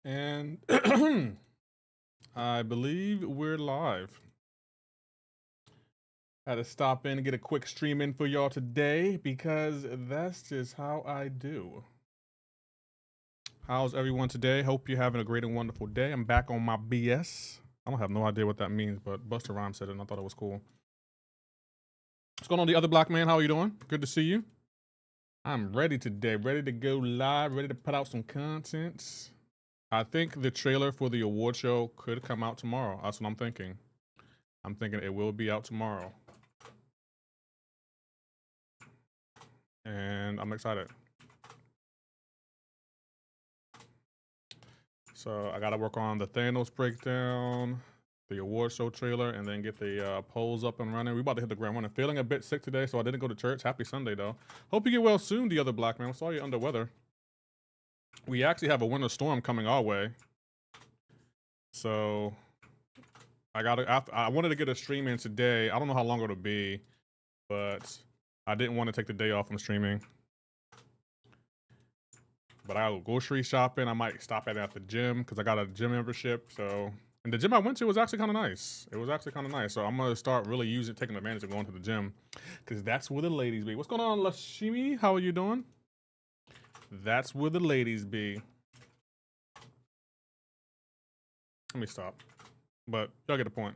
And I believe we're live. Had to stop in and get a quick stream in for y'all today because that's just how I do. How's everyone today? Hope you're having a great and wonderful day. I'm back on my BS. I don't have no idea what that means, but Busta Rhymes said it and I thought it was cool. What's going on, the other black man? How are you doing? Good to see you. I'm ready today, ready to go live, ready to put out some content. I think the trailer for the award show could come out tomorrow. That's what I'm thinking. I'm thinking it will be out tomorrow. And I'm excited. So I gotta work on the Thanos breakdown, the award show trailer, and then get the polls up and running. We about to hit the ground running. Feeling a bit sick today, so I didn't go to church. Happy Sunday though. Hope you get well soon, the other black man. I saw you under weather. We actually have a winter storm coming our way. So I wanted to get a stream in today. I don't know how long it'll be, but I didn't want to take the day off from streaming. But I'll go grocery shopping. I might stop at the gym because I got a gym membership. So, and the gym I went to was actually kind of nice. It was actually kind of nice. So I'm gonna start really taking advantage of going to the gym because that's where the ladies be. What's going on, Lashimi? How are you doing? That's where the ladies be. Let me stop. But y'all get the point.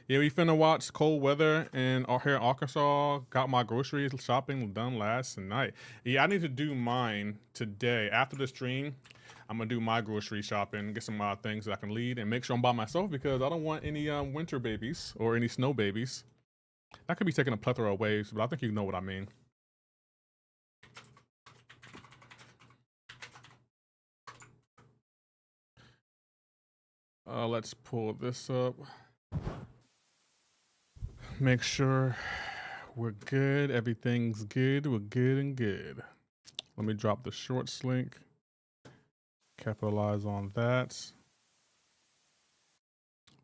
Yeah, we finna watch cold weather in here in Arkansas. Got my grocery shopping done last night. Yeah, I need to do mine today. After the stream, I'm gonna do my grocery shopping, get some things that I can lead, and make sure I'm by myself because I don't want any winter babies or any snow babies. That could be taking a plethora of waves, but I think you know what I mean. Let's pull this up. Make sure we're good. Everything's good. We're good and good. Let me drop the shorts link. Capitalize on that.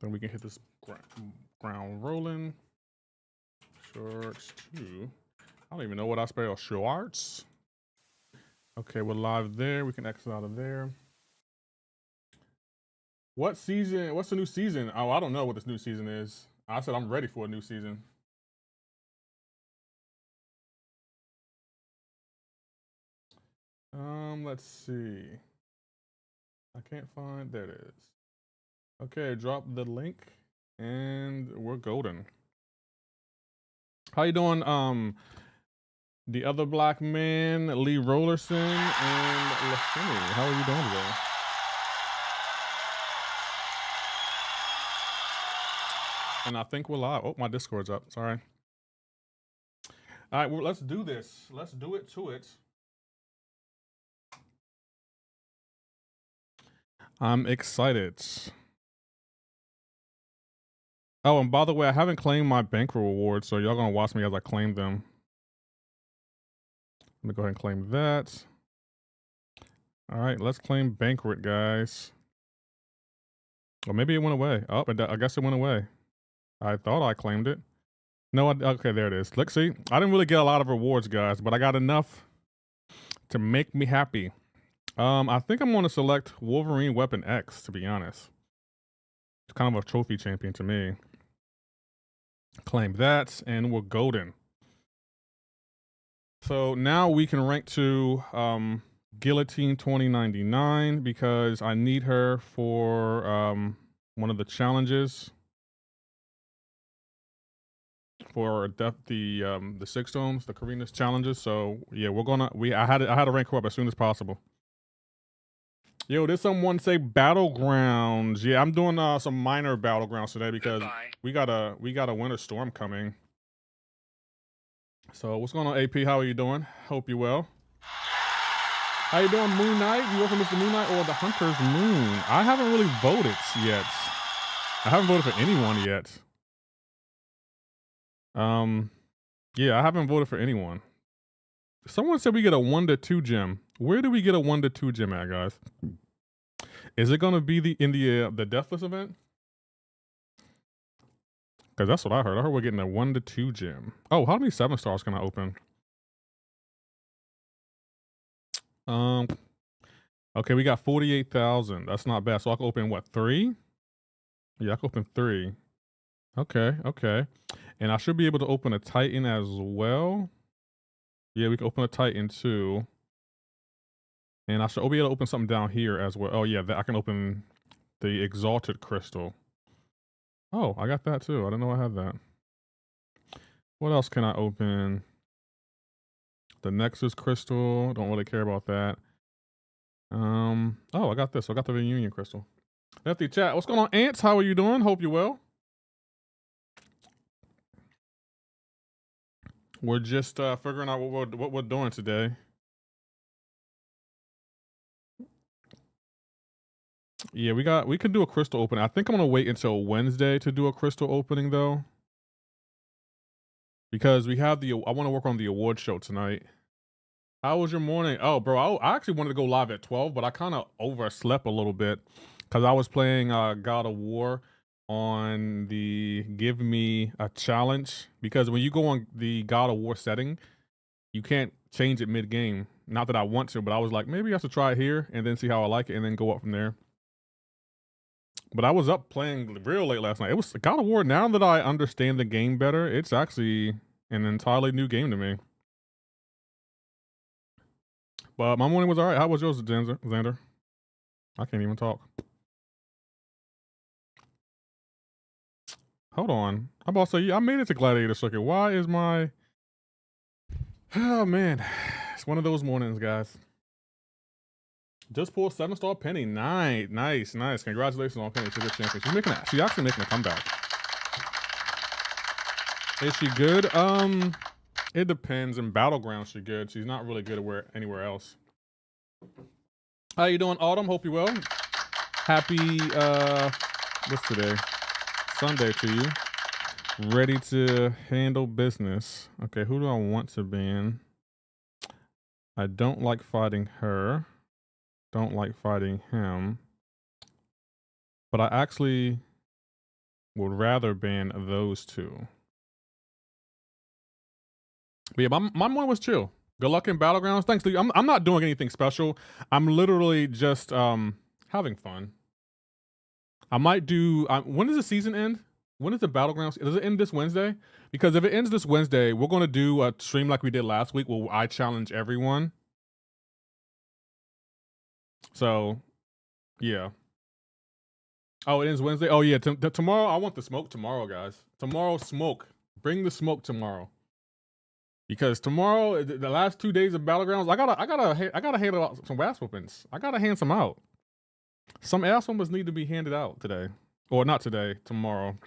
Then we can hit this ground rolling. Shorts 2. I don't even know what I spell shorts. Okay, we're live there. We can exit out of there. What season? What's the new season? Oh, I don't know what this new season is. I said I'm ready for a new season. Let's see. I can't find. There it is. Okay, drop the link, and we're golden. How you doing? The other black man, Lee Rollerson, and Lashimi. How are you doing today? And I think we're live. Oh, my Discord's up. Sorry. All right, well, let's do this. Let's do it to it. I'm excited. Oh, and by the way, I haven't claimed my bankroll rewards, so y'all gonna watch me as I claim them. Let me go ahead and claim that. All right, let's claim banquet, guys. Or maybe it went away. Oh, I guess it went away. I thought I claimed it. No, okay, there it is. Look, see, I didn't really get a lot of rewards, guys, but I got enough to make me happy. I think I'm going to select Wolverine Weapon X, to be honest. It's kind of a trophy champion to me. Claim that, and we're golden. So now we can rank to Guillotine 2099 because I need her for one of the challenges for the Six Stones, the Karina's challenges. So yeah, I had to rank her up as soon as possible. Yo, did someone say Battlegrounds? Yeah, I'm doing some minor Battlegrounds today because we got a winter storm coming. So what's going on, AP? How are you doing? Hope you're well. How you doing, Moon Knight? You welcome Mr. Moon Knight or the Hunter's Moon? I haven't really voted yet. I haven't voted for anyone yet. Yeah, I haven't voted for anyone. Someone said we get a 1 to 2 gem. Where do we get a 1 to 2 gem at, guys? Is it gonna be in the Deathless event? Because that's what I heard. I heard we're getting a 1 to 2 gem. Oh, how many 7 stars can I open? Okay, we got 48,000. That's not bad. So I can open what, 3? Yeah, I can open 3. Okay, okay. And I should be able to open a Titan as well. Yeah, we can open a Titan too. And I should be able to open something down here as well. Oh yeah, I can open the Exalted Crystal. Oh, I got that too. I didn't know I had that. What else can I open? The Nexus Crystal. Don't really care about that. Oh, I got this. I got the Reunion Crystal. Nifty chat. What's going on, Ants? How are you doing? Hope you're well. We're just figuring out what we're doing today. Yeah, we could do a crystal opening. I think I'm gonna wait until Wednesday to do a crystal opening though, because we have I want to work on the award show tonight. How was your morning? Oh, bro, I actually wanted to go live at 12, but I kind of overslept a little bit because I was playing God of War on the Give Me a Challenge. Because when you go on the God of War setting, you can't change it mid game. Not that I want to, but I was like, maybe I should try it here and then see how I like it and then go up from there. But I was up playing real late last night. It was God of War. Now that I understand the game better, it's actually an entirely new game to me. But my morning was all right. How was yours, Xander? I can't even talk. Hold on. I'm about to say, yeah, I made it to Gladiator Circuit. Why is my... Oh, man. It's one of those mornings, guys. Just pulled 7-star Penny. Nice. Congratulations on Penny. She's a champion. She's actually making a comeback. Is she good? It depends. In Battlegrounds, she's good. She's not really good anywhere else. How you doing, Autumn? Hope you're well. Happy, what's today? Sunday to you. Ready to handle business. Okay, who do I want to ban? I don't like fighting her. Don't like fighting him. But I actually would rather ban those two. But yeah, my morning was chill. Good luck in Battlegrounds. Thanks, dude. I'm not doing anything special. I'm literally just having fun. I might do. When does the season end? When does the Battlegrounds? Does it end this Wednesday? Because if it ends this Wednesday, we're going to do a stream like we did last week, where I challenge everyone. So, yeah. Oh, it ends Wednesday. Oh yeah. Tomorrow, I want the smoke tomorrow, guys. Tomorrow, smoke. Bring the smoke tomorrow. Because tomorrow, the last 2 days of Battlegrounds, I gotta hand out some ass whoopings. I gotta hand some out. Some ass whoopings need to be handed out today, or not today, tomorrow.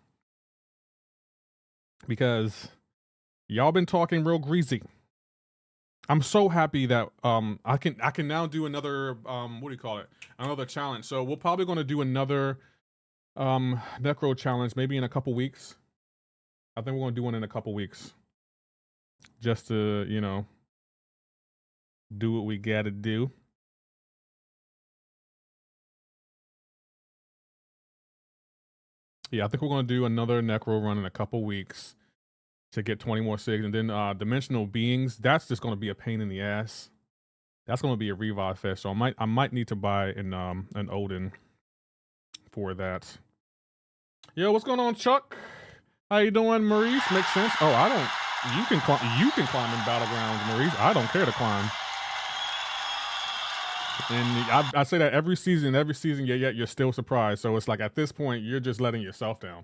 Because y'all been talking real greasy. I'm so happy that I can now do another what do you call it? Another challenge. So we're probably gonna do another necro challenge maybe in a couple weeks. I think we're gonna do one in a couple weeks. Just to, do what we gotta do. Yeah, I think we're gonna do another necro run in a couple weeks to get 20 more SIGs, and then dimensional beings. That's just gonna be a pain in the ass. That's gonna be a revive fest. So I might need to buy an Odin for that. Yo, what's going on, Chuck? How you doing, Maurice? Makes sense. Oh, I don't. You can climb in Battlegrounds, Maurice. I don't care to climb. And I say that every season, yet you're still surprised. So it's like at this point, you're just letting yourself down.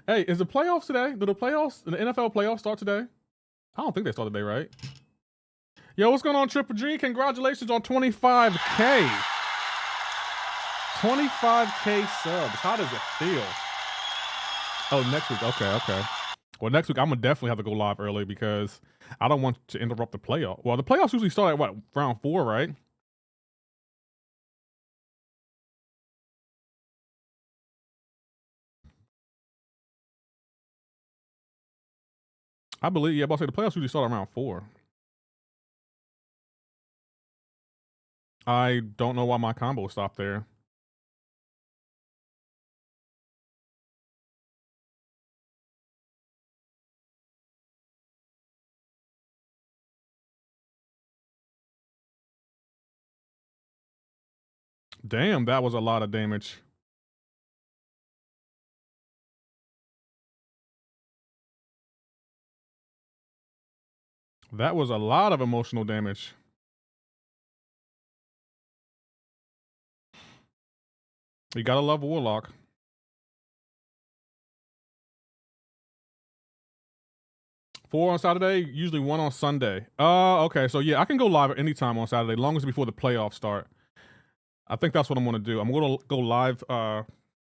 Hey, is the playoffs today? Do the NFL playoffs start today? I don't think they start today, right? Yo, what's going on, Triple G? Congratulations on 25K. 25K subs. How does it feel? Oh, next week. Okay. Well, next week I'm gonna definitely have to go live early because I don't want to interrupt the playoff. Well, the playoffs usually start at what, round 4, right? I believe. Yeah, I'm about to say the playoffs usually start around 4. I don't know why my combo stopped there. Damn, that was a lot of damage. That was a lot of emotional damage. You gotta love Warlock. 4 on Saturday, usually 1 on Sunday. Okay, so yeah, I can go live at any time on Saturday, long as it's before the playoffs start. I think that's what I'm gonna do. I'm gonna go live,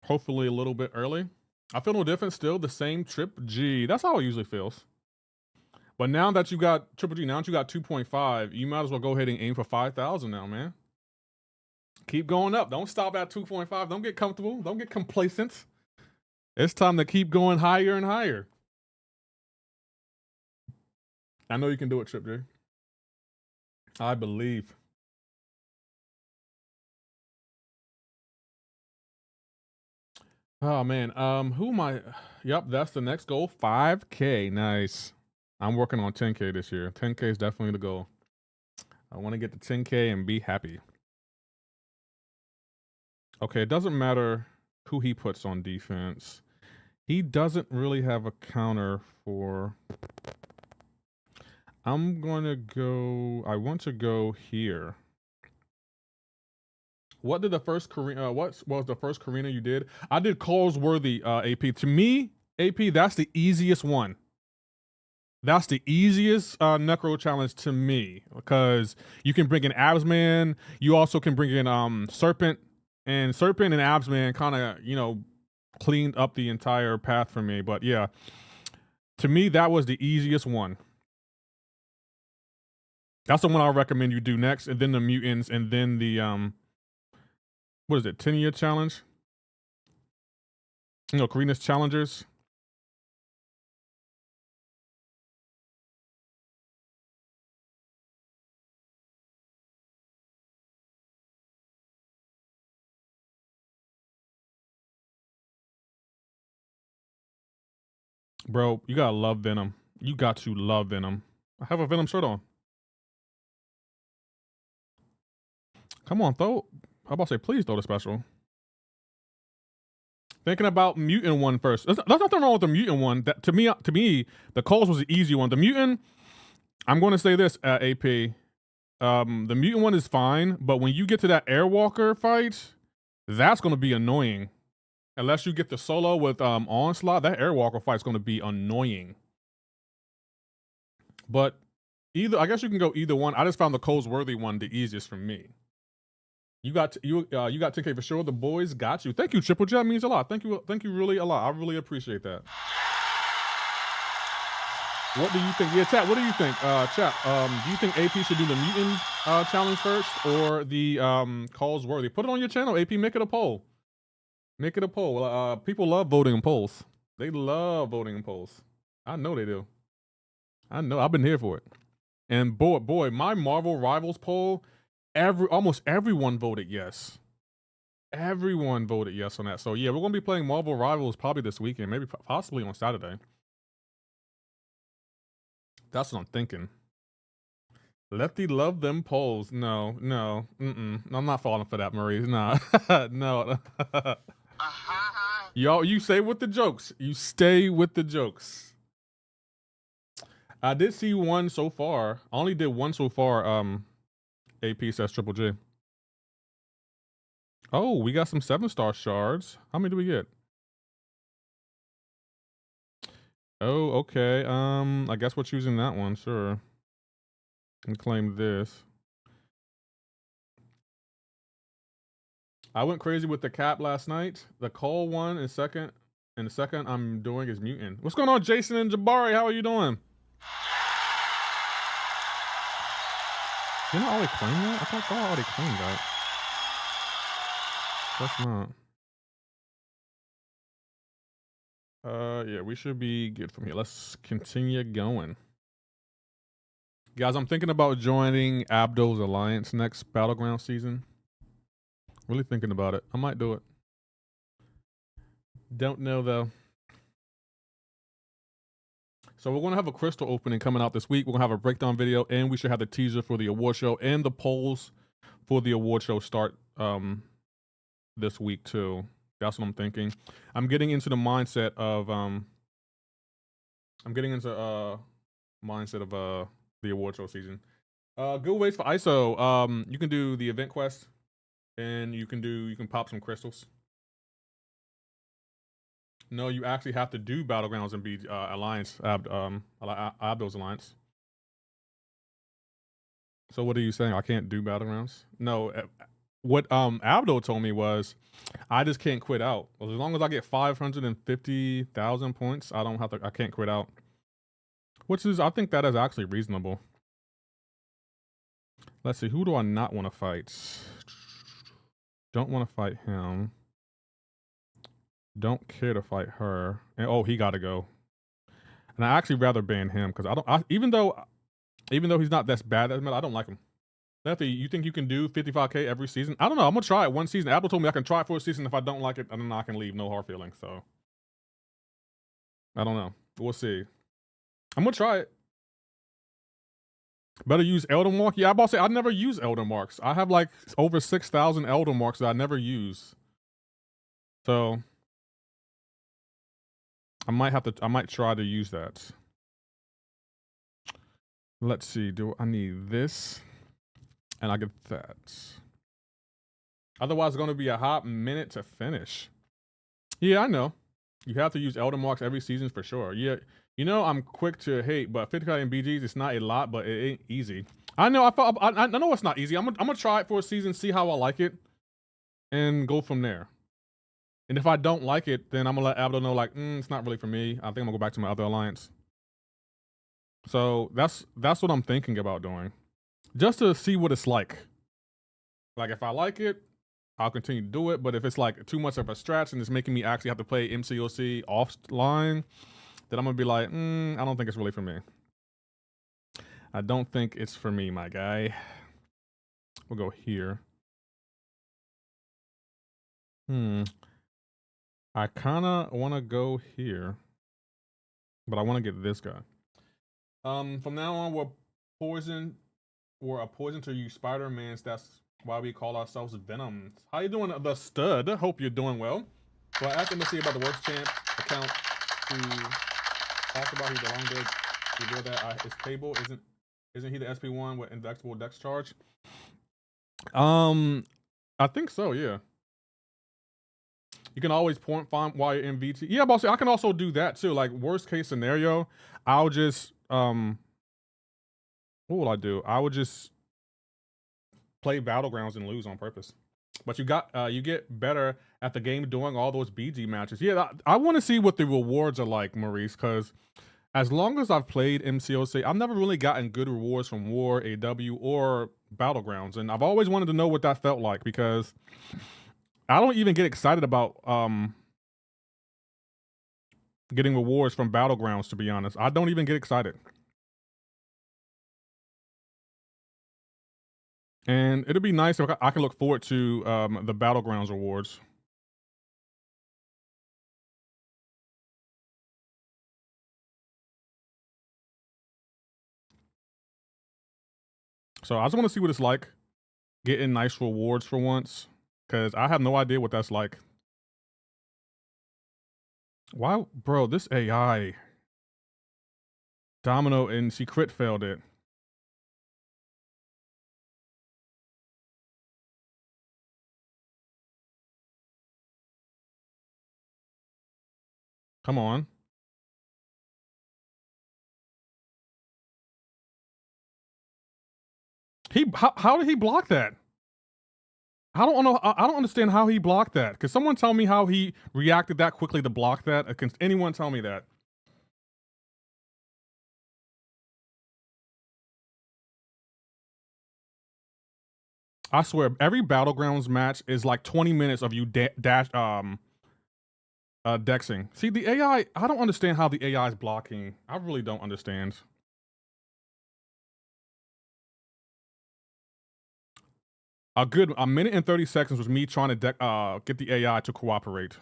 hopefully a little bit early. I feel no different still, the same Trip G. That's how it usually feels. But now that you got Triple G, now that you got 2.5, you might as well go ahead and aim for 5,000 now, man. Keep going up. Don't stop at 2.5. Don't get comfortable. Don't get complacent. It's time to keep going higher and higher. I know you can do it, Trip J. I believe. Oh man. Who am I? Yep, that's the next goal. 5K. Nice. I'm working on 10K this year. 10K is definitely the goal. I want to get to 10K and be happy. Okay, it doesn't matter who he puts on defense. He doesn't really have a counter for. I'm gonna go. I want to go here. What did the first Karina? What was the first Karina you did? I did Callsworthy. AP. To me, AP, that's the easiest one. That's the easiest Necro challenge to me because you can bring in Absman. You also can bring in Serpent, and Absman kind of cleaned up the entire path for me. But yeah, to me that was the easiest one. That's the one I recommend you do next, and then the mutants, and then the what is it? 10-year challenge. Karina's challengers. Bro, you gotta love Venom. You got to love Venom. I have a Venom shirt on. Come on, throw. How about say, please throw the special. Thinking about mutant one first. There's nothing wrong with the mutant one. That to me, the calls was the easy one. The mutant, I'm going to say this, AP. The mutant one is fine, but when you get to that Airwalker fight, that's going to be annoying. Unless you get the solo with Onslaught, that Airwalker fight is going to be annoying. But I guess you can go either one. I just found the Callsworthy one the easiest for me. You got 10K for sure. The boys got you. Thank you, Triple J. That means a lot. Thank you really a lot. I really appreciate that. What do you think? Yeah, chat. What do you think? Chat. Do you think AP should do the mutant challenge first or the Callsworthy? Put it on your channel. AP, make it a poll. Make it a poll. People love voting in polls. They love voting in polls. I know they do. I know. I've been here for it. And boy, my Marvel Rivals poll. Almost everyone voted yes. Everyone voted yes on that. So yeah, we're gonna be playing Marvel Rivals probably this weekend, maybe possibly on Saturday. That's what I'm thinking. Lefty love them polls. No. I'm not falling for that, Maurice. Nah. No. Y'all, you stay with the jokes. You stay with the jokes. I did see one so far. I only did one so far. AP says Triple J. Oh, we got some 7-star shards. How many do we get? Oh, okay. I guess we're choosing that one. Sure. Let me claim this. I went crazy with the cap last night. The call one in second. And the second I'm doing is mutant. What's going on, Jason and Jabari? How are you doing? Didn't I already claim that? I thought I already claimed that. That's not. Yeah, we should be good from here. Let's continue going. Guys, I'm thinking about joining Abdo's Alliance next Battleground season. Really thinking about it. I might do it. Don't know though. So we're gonna have a crystal opening coming out this week. We're gonna have a breakdown video, and we should have the teaser for the award show and the polls for the award show start this week too. That's what I'm thinking. I'm getting into the mindset of the award show season. Good ways for ISO. You can do the event quest, and you can pop some crystals. No, you actually have to do Battlegrounds and be Alliance, Abdo's Alliance. So what are you saying? I can't do Battlegrounds? No, what Abdo told me was I just can't quit out. As long as I get 550,000 points, I can't quit out. Which is, I think that is actually reasonable. Let's see, who do I not want to fight? Don't want to fight him. Don't care to fight her. And oh, he got to go. And I actually rather ban him because even though he's not that bad, I don't like him. Lefty, you think you can do 55K every season? I don't know. I'm gonna try it one season. Apple told me I can try it for a season. If I don't like it, then I can leave. No hard feelings. So I don't know. We'll see. I'm gonna try it. Better use Elder Mark. Yeah, I'm about to say I never use Elder Marks. I have like over 6,000 Elder Marks that I never use. So I might try to use that. Let's see. Do I need this? And I get that. Otherwise, it's going to be a hot minute to finish. Yeah, I know. You have to use Elder Marks every season for sure. Yeah, you know I'm quick to hate, but 50K in BGs, it's not a lot, but it ain't easy. I know. I know it's not easy. I'm gonna try it for a season, see how I like it, and go from there. And if I don't like it, then I'm gonna let Abdo know like, it's not really for me. I think I'm gonna go back to my other alliance. So that's what I'm thinking about doing, just to see what it's like. Like if I like it, I'll continue to do it. But if it's like too much of a stretch and it's making me actually have to play MCOC offline, then I'm gonna be like, I don't think it's really for me. I don't think it's for me, my guy. We'll go here. I kinda wanna go here, but I wanna get this guy. From now on, we're a poison to you Spider-Mans. That's why we call ourselves Venoms. How you doing, the stud? Hope you're doing well. So I asked him to see about the worst champ account to talk about. He's the long dead. Reveal that his table isn't he the SP1 with indestructible dex charge? I think so. Yeah. You can always point find while you're in VT. Yeah, boss. I can also do that too. Like worst case scenario, I'll just what will I do? I would just play Battlegrounds and lose on purpose. But you get better at the game doing all those BG matches. Yeah, I want to see what the rewards are like, Maurice, because as long as I've played MCOC, I've never really gotten good rewards from War, AW, or Battlegrounds. And I've always wanted to know what that felt like because I don't even get excited about getting rewards from Battlegrounds, to be honest. I don't even get excited. And it'll be nice if I can look forward to the Battlegrounds rewards. So I just want to see what it's like getting nice rewards for once, because I have no idea what that's like. Why, bro, this AI. Domino, and she crit failed it. Come on. How did he block that? I don't know. I don't understand how he blocked that. Can someone tell me how he reacted that quickly to block that? Can anyone tell me that? I swear, every Battlegrounds match is like 20 minutes of you dexing. See, the AI, I don't understand how the AI is blocking. I really don't understand. A minute and 30 seconds was me trying to get the AI to cooperate.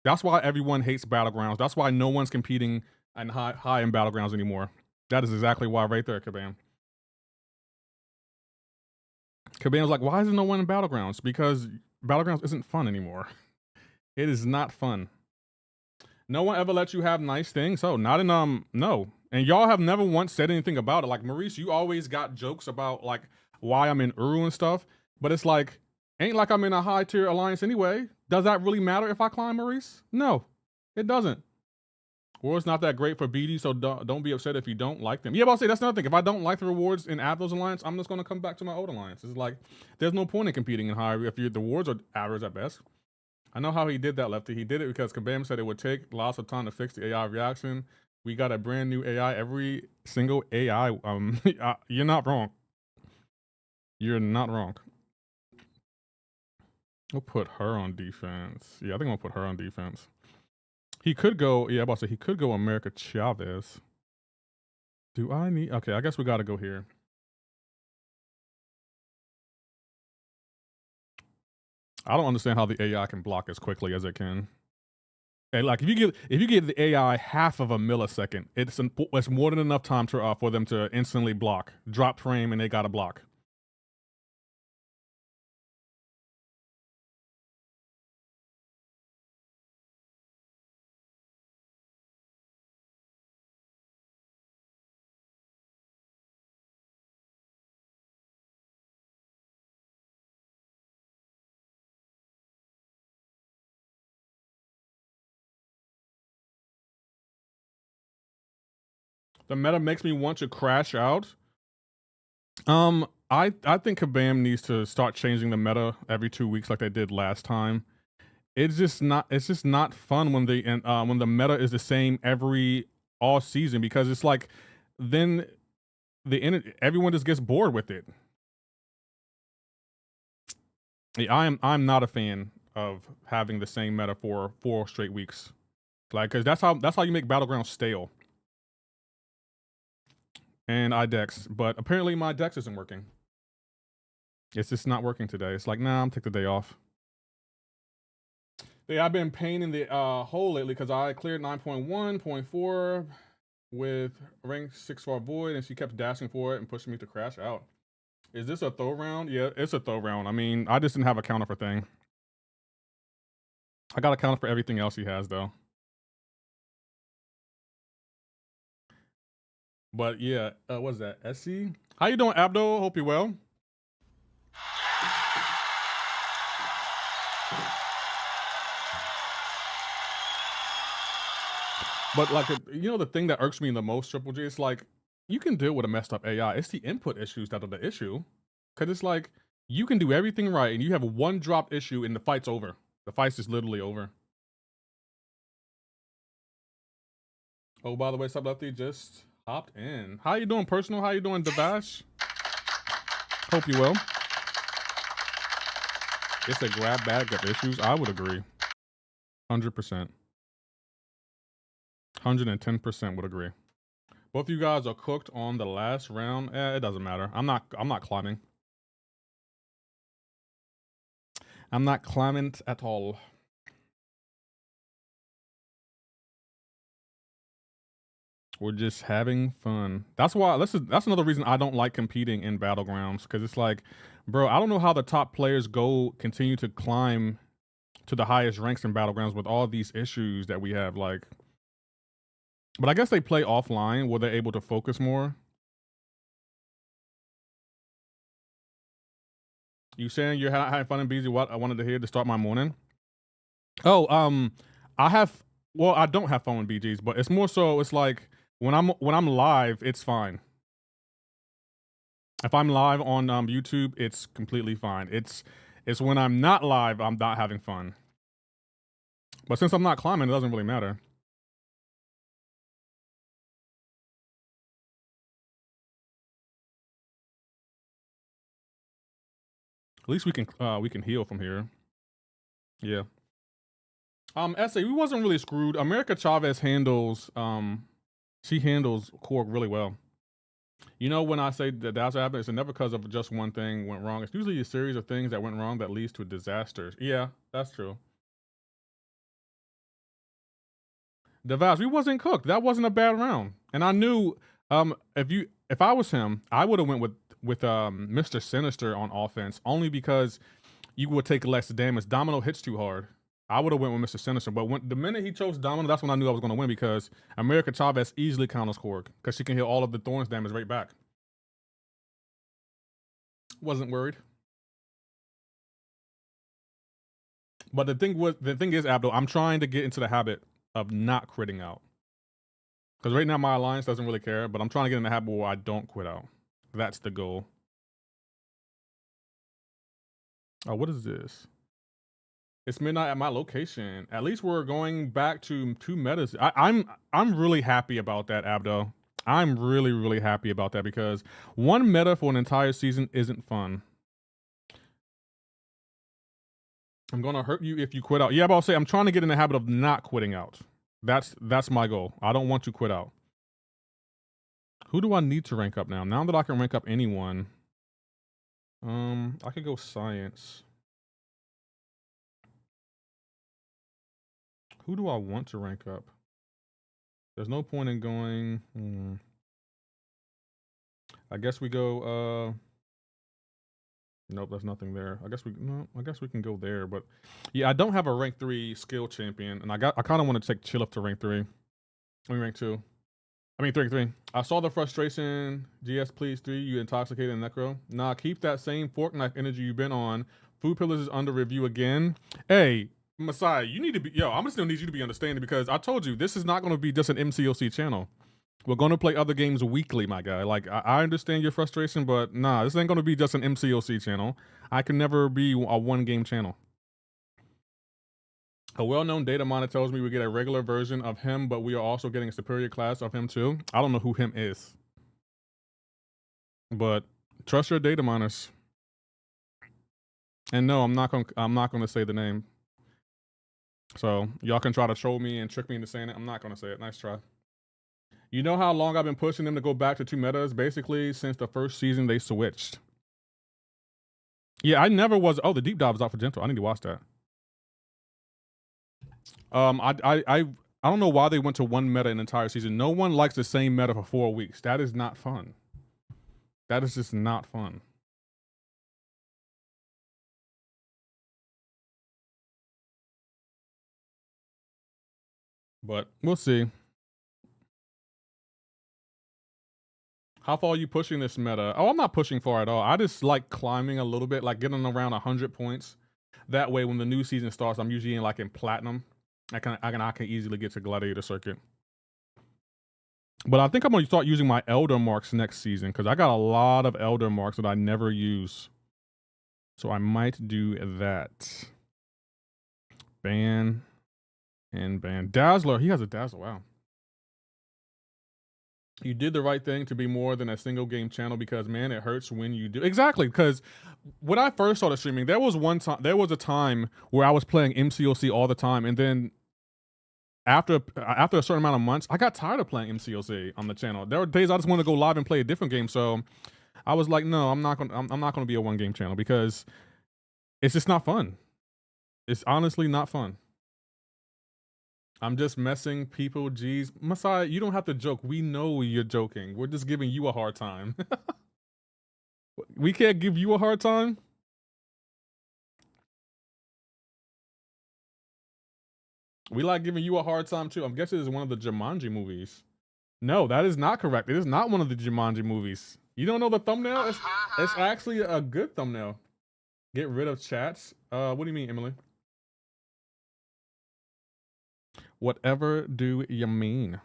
That's why everyone hates Battlegrounds. That's why no one's competing and high in Battlegrounds anymore. That is exactly why right there, Kabam. Kabam's like, why is there no one in Battlegrounds? Because Battlegrounds isn't fun anymore. It is not fun. No one ever lets you have nice things. So not in no. And y'all have never once said anything about it. Like Maurice, you always got jokes about like why I'm in Uru and stuff. But it's like, ain't like I'm in a high tier alliance anyway. Does that really matter if I climb Maurice? No, it doesn't. Rewards not that great for BD, so don't be upset if you don't like them. Yeah, but I'll say that's another thing. If I don't like the rewards in Abdul's alliance, I'm just gonna come back to my old alliance. It's like there's no point in competing in higher if the rewards are average at best. I know how he did that, Lefty. He did it because Kabam said it would take lots of time to fix the AI reaction. We got a brand new AI. Every single AI. You're not wrong. You're not wrong. We'll put her on defense. Yeah, I think I'll put her on defense. He could go. Yeah, I'm about to say he could go America Chavez. Do I need? Okay, I guess we got to go here. I don't understand how the AI can block as quickly as it can. And like if you give the AI half of a millisecond, it's more than enough time to for them to instantly block, drop frame, and they gotta block. The meta makes me want to crash out. I think Kabam needs to start changing the meta every 2 weeks like they did last time. It's just not fun when the meta is the same all season, because it's like then everyone just gets bored with it. Yeah, I'm not a fan of having the same meta for 4 straight weeks. Like, cause that's how you make Battlegrounds stale. And iDex, but apparently my Dex isn't working. It's just not working today. It's like, nah, I'm taking the day off. Yeah, I've been pain in the hole lately because I cleared 9.1.4 with rank 6-star void, and she kept dashing for it and pushing me to crash out. Is this a throw round? Yeah, it's a throw round. I mean, I just didn't have a counter for thing. I got a counter for everything else he has though. But yeah, what's that? SC? How you doing, Abdo? Hope you're well. But like, you know, the thing that irks me the most, Triple G, it's like you can deal with a messed up AI. It's the input issues that are the issue. Cause it's like you can do everything right, and you have one drop issue, and the fight's over. The fight's just literally over. Oh, by the way, Sub Lefty just hopped in. How you doing, Personal? How you doing, Devash? Hope you will. It's a grab bag of issues. I would agree. 100%. 110% would agree. Both of you guys are cooked on the last round. It doesn't matter. I'm not climbing. I'm not climbing at all. We're just having fun. That's why that's another reason I don't like competing in Battlegrounds, because it's like, bro, I don't know how the top players continue to climb to the highest ranks in Battlegrounds with all these issues that we have. Like, but I guess they play offline where they're able to focus more. You saying you're having fun in BZ? What I wanted to hear to start my morning. Oh, I don't have fun with BGs, but it's more so it's like when I'm live, it's fine. If I'm live on YouTube, it's completely fine. It's when I'm not live, I'm not having fun. But since I'm not climbing, it doesn't really matter. At least we can heal from here. Yeah. Essay, we wasn't really screwed. America Chavez handles she handles Korg really well. You know, when I say that that's what happened, it's never because of just one thing went wrong. It's usually a series of things that went wrong that leads to disasters. Yeah, that's true. Devaz, we wasn't cooked. That wasn't a bad round. And I knew if I was him, I would have went with Mr. Sinister on offense, only because you would take less damage. Domino hits too hard. I would have went with Mr. Sinister, but when the minute he chose Domino, that's when I knew I was going to win because America Chavez easily counters Korg because she can hit all of the Thorns damage right back. Wasn't worried. But the thing is, Abdul, I'm trying to get into the habit of not quitting out. Because right now my alliance doesn't really care, but I'm trying to get in the habit where I don't quit out. That's the goal. Oh, what is this? It's midnight at my location. At least we're going back to 2 metas. I'm really happy about that, Abdo. I'm really, really happy about that because 1 meta for an entire season isn't fun. I'm gonna hurt you if you quit out. Yeah, but I'll say I'm trying to get in the habit of not quitting out. That's my goal. I don't want to quit out. Who do I need to rank up now? Now that I can rank up anyone, I could go science. Who do I want to rank up? There's no point in going. I guess we go. Nope, there's nothing there. I guess we can go there, but yeah, I don't have a rank 3 skill champion, and I kind of want to take Chill up to rank 3. I mean rank 2. I mean 3. I saw the frustration. GS please 3. You intoxicated Necro. Nah, keep that same fork knife energy you've been on. Food Pillars is under review again. Hey, Messiah, you need to be. Yo, I'm just gonna need you to be understanding because I told you this is not gonna be just an MCOC channel. We're gonna play other games weekly, my guy. Like I understand your frustration, but nah, this ain't gonna be just an MCOC channel. I can never be a 1-game channel. A well-known data miner tells me we get a regular version of him, but we are also getting a superior class of him too. I don't know who him is, but trust your data miners. And no, I'm not gonna say the name. So y'all can try to troll me and trick me into saying it. I'm not gonna say it. Nice try. You know how long I've been pushing them to go back to 2 metas? Basically, since the first season they switched. Yeah, I never was. Oh, the deep dive is out for Gentle. I need to watch that. I don't know why they went to 1 meta an entire season. No one likes the same meta for 4 weeks. That is not fun. That is just not fun. But we'll see. How far are you pushing this meta? Oh, I'm not pushing far at all. I just like climbing a little bit, like getting around 100 points. That way, when the new season starts, I'm usually in platinum. I can easily get to Gladiator Circuit. But I think I'm gonna start using my Elder Marks next season because I got a lot of Elder Marks that I never use. So I might do that. Ban and ban. Dazzler. He has a Dazzler. Wow. You did the right thing to be more than a single game channel because man, it hurts when you do. Exactly, because when I first started streaming, there was a time where I was playing MCOC all the time, and then after a certain amount of months, I got tired of playing MCOC on the channel. There were days I just wanted to go live and play a different game, so I was like, no, I'm not gonna be a 1-game channel because it's just not fun. It's honestly not fun. I'm just messing people, geez. Messiah, you don't have to joke. We know you're joking. We're just giving you a hard time. We can't give you a hard time? We like giving you a hard time too. I'm guessing it's one of the Jumanji movies. No, that is not correct. It is not one of the Jumanji movies. You don't know the thumbnail? It's actually a good thumbnail. Get rid of chats. What do you mean, Emily? Whatever do you mean?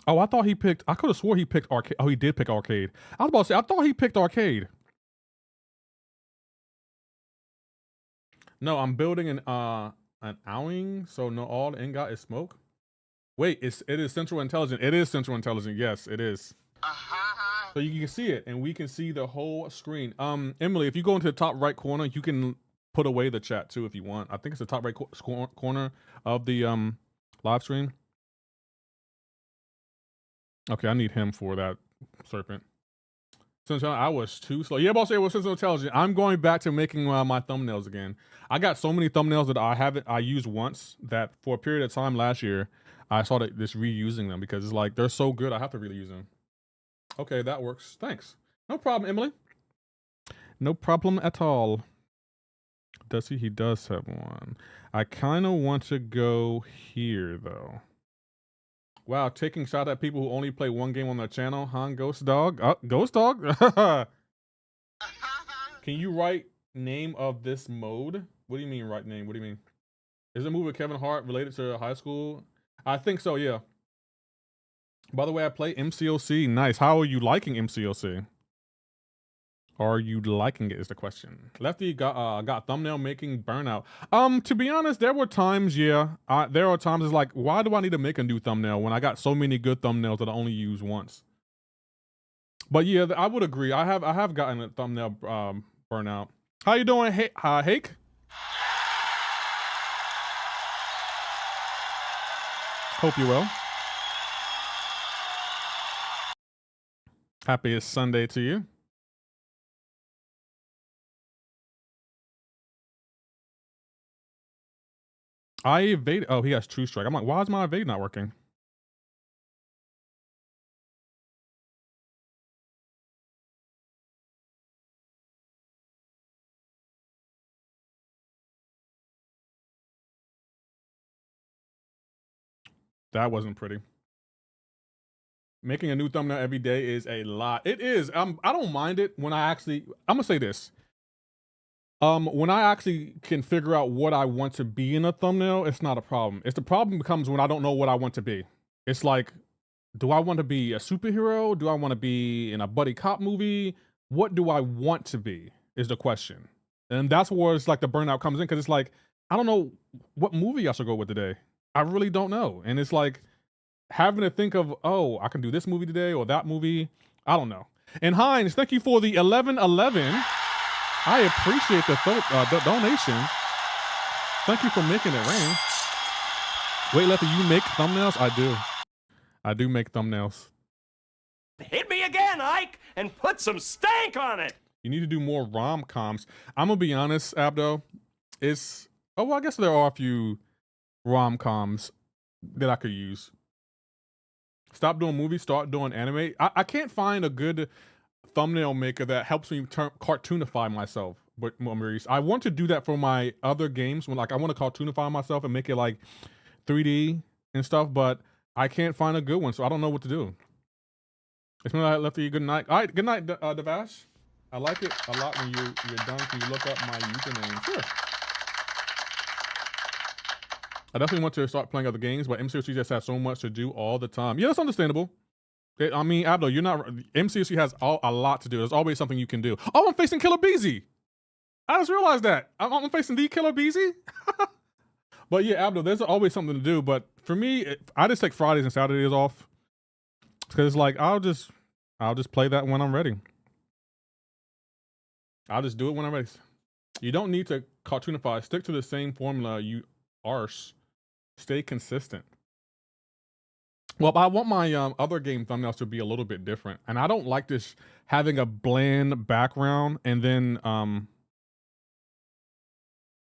Oh, I thought he picked. I could have swore he picked arcade. Oh, he did pick arcade. I was about to say. I thought he picked arcade. No, I'm building an owing, so no all the end got is smoke. Wait, it is central intelligent. It is central intelligent. Yes, it is. So you can see it, and we can see the whole screen. Emily, if you go into the top right corner, you can put away the chat too if you want. I think it's the top right corner of the live stream. Okay, I need him for that serpent. Central, I was too slow. Yeah, boss, it was Central Intelligent. I'm going back to making my thumbnails again. I got so many thumbnails that I used once that for a period of time last year, I started just reusing them because it's like they're so good. I have to really use them. Okay, that works. Thanks. No problem, Emily. No problem at all. Does he? He does have one. I kind of want to go here, though. Wow, taking shot at people who only play one game on their channel, huh? Ghost Dog? Ghost Dog? Can you write name of this mode? What do you mean, write name? What do you mean? Is the movie with Kevin Hart related to high school? I think so, yeah. By the way, I play MCOC. Nice. How are you liking MCOC? Are you liking it is the question. Lefty got thumbnail making burnout. To be honest, there were times, yeah. There are times it's like, why do I need to make a new thumbnail when I got so many good thumbnails that I only use once? But yeah, I would agree. I have gotten a thumbnail burnout. How you doing, Hake? Hope you're well. Happiest Sunday to you. I evade. Oh, he has True Strike. I'm like, why is my evade not working? That wasn't pretty. Making a new thumbnail every day is a lot. It is. I don't mind it when I'm gonna say this. When I actually can figure out what I want to be in a thumbnail, it's not a problem. It's the problem becomes when I don't know what I want to be. It's like, do I want to be a superhero? Do I want to be in a buddy cop movie? What do I want to be is the question. And that's where it's like the burnout comes in, because it's like, I don't know what movie I should go with today. I really don't know. And it's like having to think of, oh, I can do this movie today or that movie. I don't know. And Hines, thank you for the 1111. I appreciate the donation. Thank you for making it rain. Wait, Lefty, you make thumbnails? I do. I do make thumbnails. Hit me again, Ike, and put some stank on it. You need to do more rom-coms. I'm gonna be honest, Abdo. Well, I guess there are a few rom-coms that I could use. Stop doing movies, start doing anime. I can't find a good thumbnail maker that helps me cartoonify myself. But Maurice, I want to do that for my other games when, like, I want to cartoonify myself and make it like 3D and stuff, but I can't find a good one, so I don't know what to do. It's been like, Lefty, good night. All right, good night, Devash. I like it a lot when you're done. Can you look up my username? Sure. I definitely want to start playing other games, but MCOC just has so much to do all the time. Yeah, that's understandable. I mean, Abdo, you're not. MCOC has a lot to do. There's always something you can do. Oh, I'm facing Killer Beezy. I just realized that. I'm facing the Killer Beezy. But yeah, Abdo, there's always something to do. But for me, I just take Fridays and Saturdays off because it's like I'll just play that when I'm ready. I'll just do it when I'm ready. You don't need to cartoonify. Stick to the same formula, you arse. Stay consistent. Well, I want my other game thumbnails to be a little bit different. And I don't like this having a bland background and then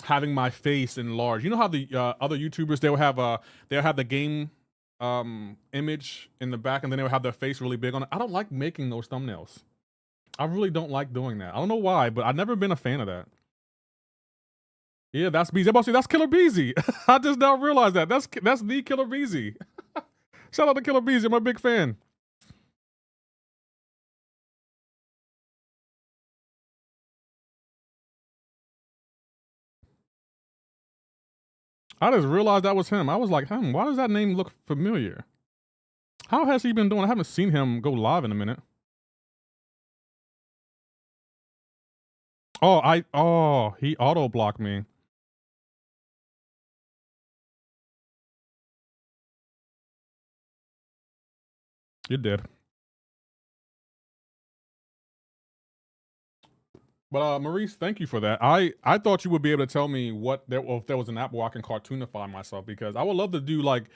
having my face enlarged. You know how the other YouTubers, they'll have the game image in the back and then they'll have their face really big on it. I don't like making those thumbnails. I really don't like doing that. I don't know why, but I've never been a fan of that. Yeah, that's Beezy. I'm about to say, that's Killer Beezy. I just now realized that. That's the Killer Beezy. Shout out to Killer Beezy. I'm a big fan. I just realized that was him. I was like, why does that name look familiar? How has he been doing? I haven't seen him go live in a minute. He auto blocked me. You did. But Maurice, thank you for that. I thought you would be able to tell me if there was an app where I can cartoonify myself, because I would love to do like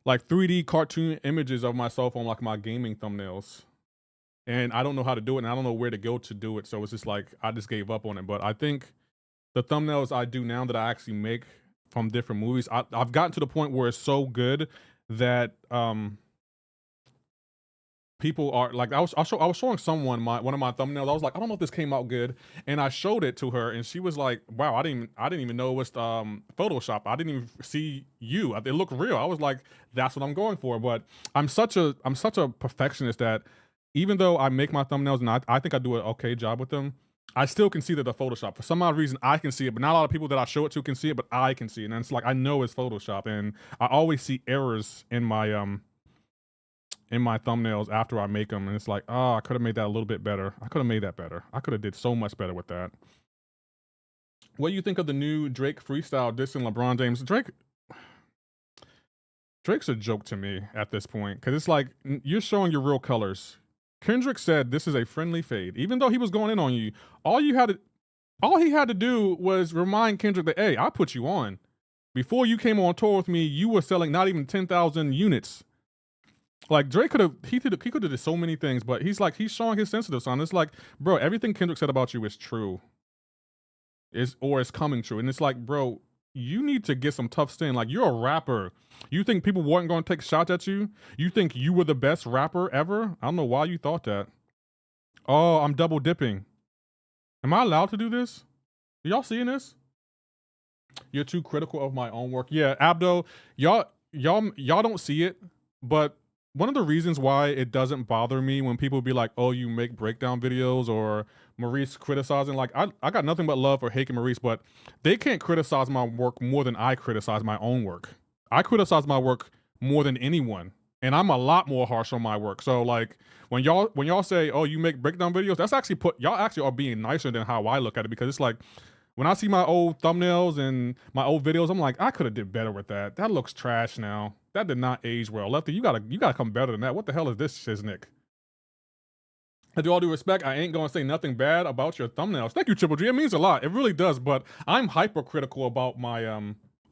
3D cartoon images of myself on like my gaming thumbnails. And I don't know how to do it, and I don't know where to go to do it. So it's just like I just gave up on it. But I think the thumbnails I do now that I actually make from different movies, I've gotten to the point where it's so good that people are like, I was showing someone one of my thumbnails. I was like, I don't know if this came out good, and I showed it to her, and she was like, wow, I didn't even know it was Photoshop. I didn't even see you. It looked real. I was like, that's what I'm going for. But I'm such a perfectionist that even though I make my thumbnails and I think I do an okay job with them, I still can see that they're Photoshop. For some odd reason, I can see it, but not a lot of people that I show it to can see it, but I can see it. And it's like, I know it's Photoshop, and I always see errors in my thumbnails after I make them, and it's like, oh, I could have made that a little bit better. I could have made that better. I could have did so much better with that. What do you think of the new Drake freestyle dissing LeBron James? Drake's a joke to me at this point, because it's like, you're showing your real colors. Kendrick said this is a friendly fade. Even though he was going in on you, all he had to do was remind Kendrick that, hey, I put you on. Before you came on tour with me, you were selling not even 10,000 units. Like, Drake could have did so many things, but he's showing his sensitive side. It's like, bro, everything Kendrick said about you is true. It's coming true. And it's like, bro, you need to get some tough skin. Like, you're a rapper. You think people weren't going to take shots at you? You think you were the best rapper ever? I don't know why you thought that. Oh, I'm double dipping. Am I allowed to do this? Are y'all seeing this? You're too critical of my own work. Yeah, Abdo, y'all don't see it, but one of the reasons why it doesn't bother me when people be like, oh, you make breakdown videos, or Maurice criticizing, like, I got nothing but love for Hake and Maurice, but they can't criticize my work more than I criticize my own work. I criticize my work more than anyone, and I'm a lot more harsh on my work. So like, when y'all say, oh, you make breakdown videos, that's actually y'all actually are being nicer than how I look at it, because it's like, when I see my old thumbnails and my old videos, I'm like, I could have did better with that. That looks trash now. That did not age well. Lefty, you gotta come better than that. What the hell is this shiznick? With all due respect, I ain't gonna say nothing bad about your thumbnails. Thank you, Triple G. It means a lot. It really does. But I'm hypercritical about my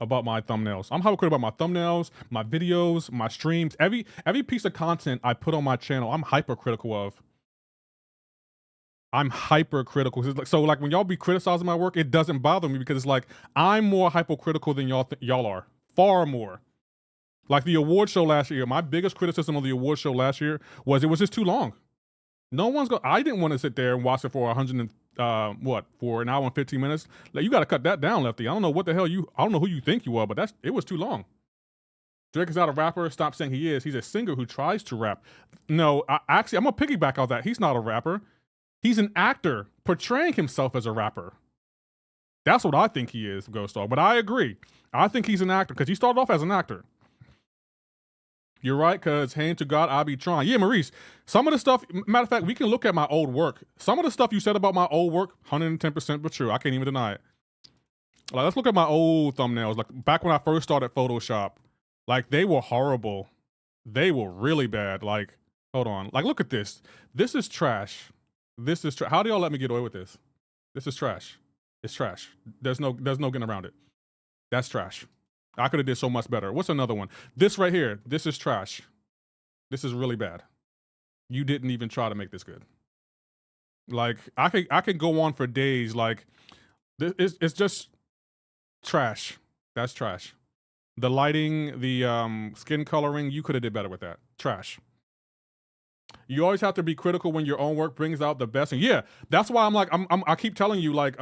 thumbnails. I'm hypercritical about my thumbnails, my videos, my streams. Every piece of content I put on my channel, I'm hypercritical of. I'm hypercritical. So like, when y'all be criticizing my work, it doesn't bother me, because it's like, I'm more hypercritical than y'all are. Far more. Like the award show last year, my biggest criticism of the award show last year was it was just too long. I didn't want to sit there and watch it for for an hour and 15 minutes. Like, you got to cut that down, Lefty. I don't know what the hell I don't know who you think you are, but it was too long. Drake is not a rapper. Stop saying he is. He's a singer who tries to rap. No, actually, I'm gonna piggyback off that. He's not a rapper. He's an actor portraying himself as a rapper. That's what I think he is, Ghost Dog. But I agree. I think he's an actor, because he started off as an actor. You're right, because hand to God, I be trying. Yeah, Maurice, some of the stuff, matter of fact, we can look at my old work. Some of the stuff you said about my old work, 110% but true. I can't even deny it. Like, let's look at my old thumbnails. Like, back when I first started Photoshop, like, they were horrible. They were really bad. Like, hold on. Like, look at this. This is trash. This is trash. How do y'all let me get away with this? This is trash. It's trash. There's no getting around it. That's trash. I could have did so much better. What's another one? This right here. This is trash. This is really bad. You didn't even try to make this good. Like, I could go on for days. Like, it's just trash. That's trash. The lighting, the skin coloring, you could have did better with that. Trash. You always have to be critical when your own work brings out the best. And yeah, that's why I'm like, I keep telling you, like,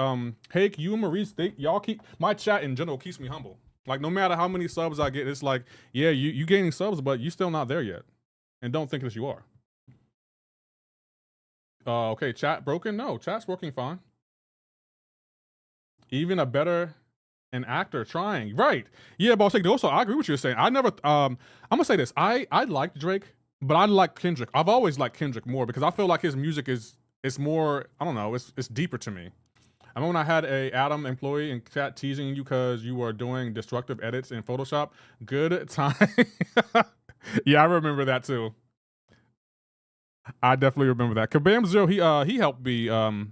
Hake, you and Maurice, y'all keep, my chat in general keeps me humble. Like, no matter how many subs I get, it's like, yeah, you gaining subs, but you still not there yet. And don't think that you are. Okay, chat broken? No, chat's working fine. Even an actor trying. Right. Yeah, Boss Hake, also, I agree with you saying. I'm gonna say this. I liked Drake, but I like Kendrick. I've always liked Kendrick more, because I feel like his music is more, I don't know, it's deeper to me. I remember when I had a Adam employee in chat teasing you because you were doing destructive edits in Photoshop. Good time. Yeah, I remember that too. I definitely remember that. Kabam Zero, he helped me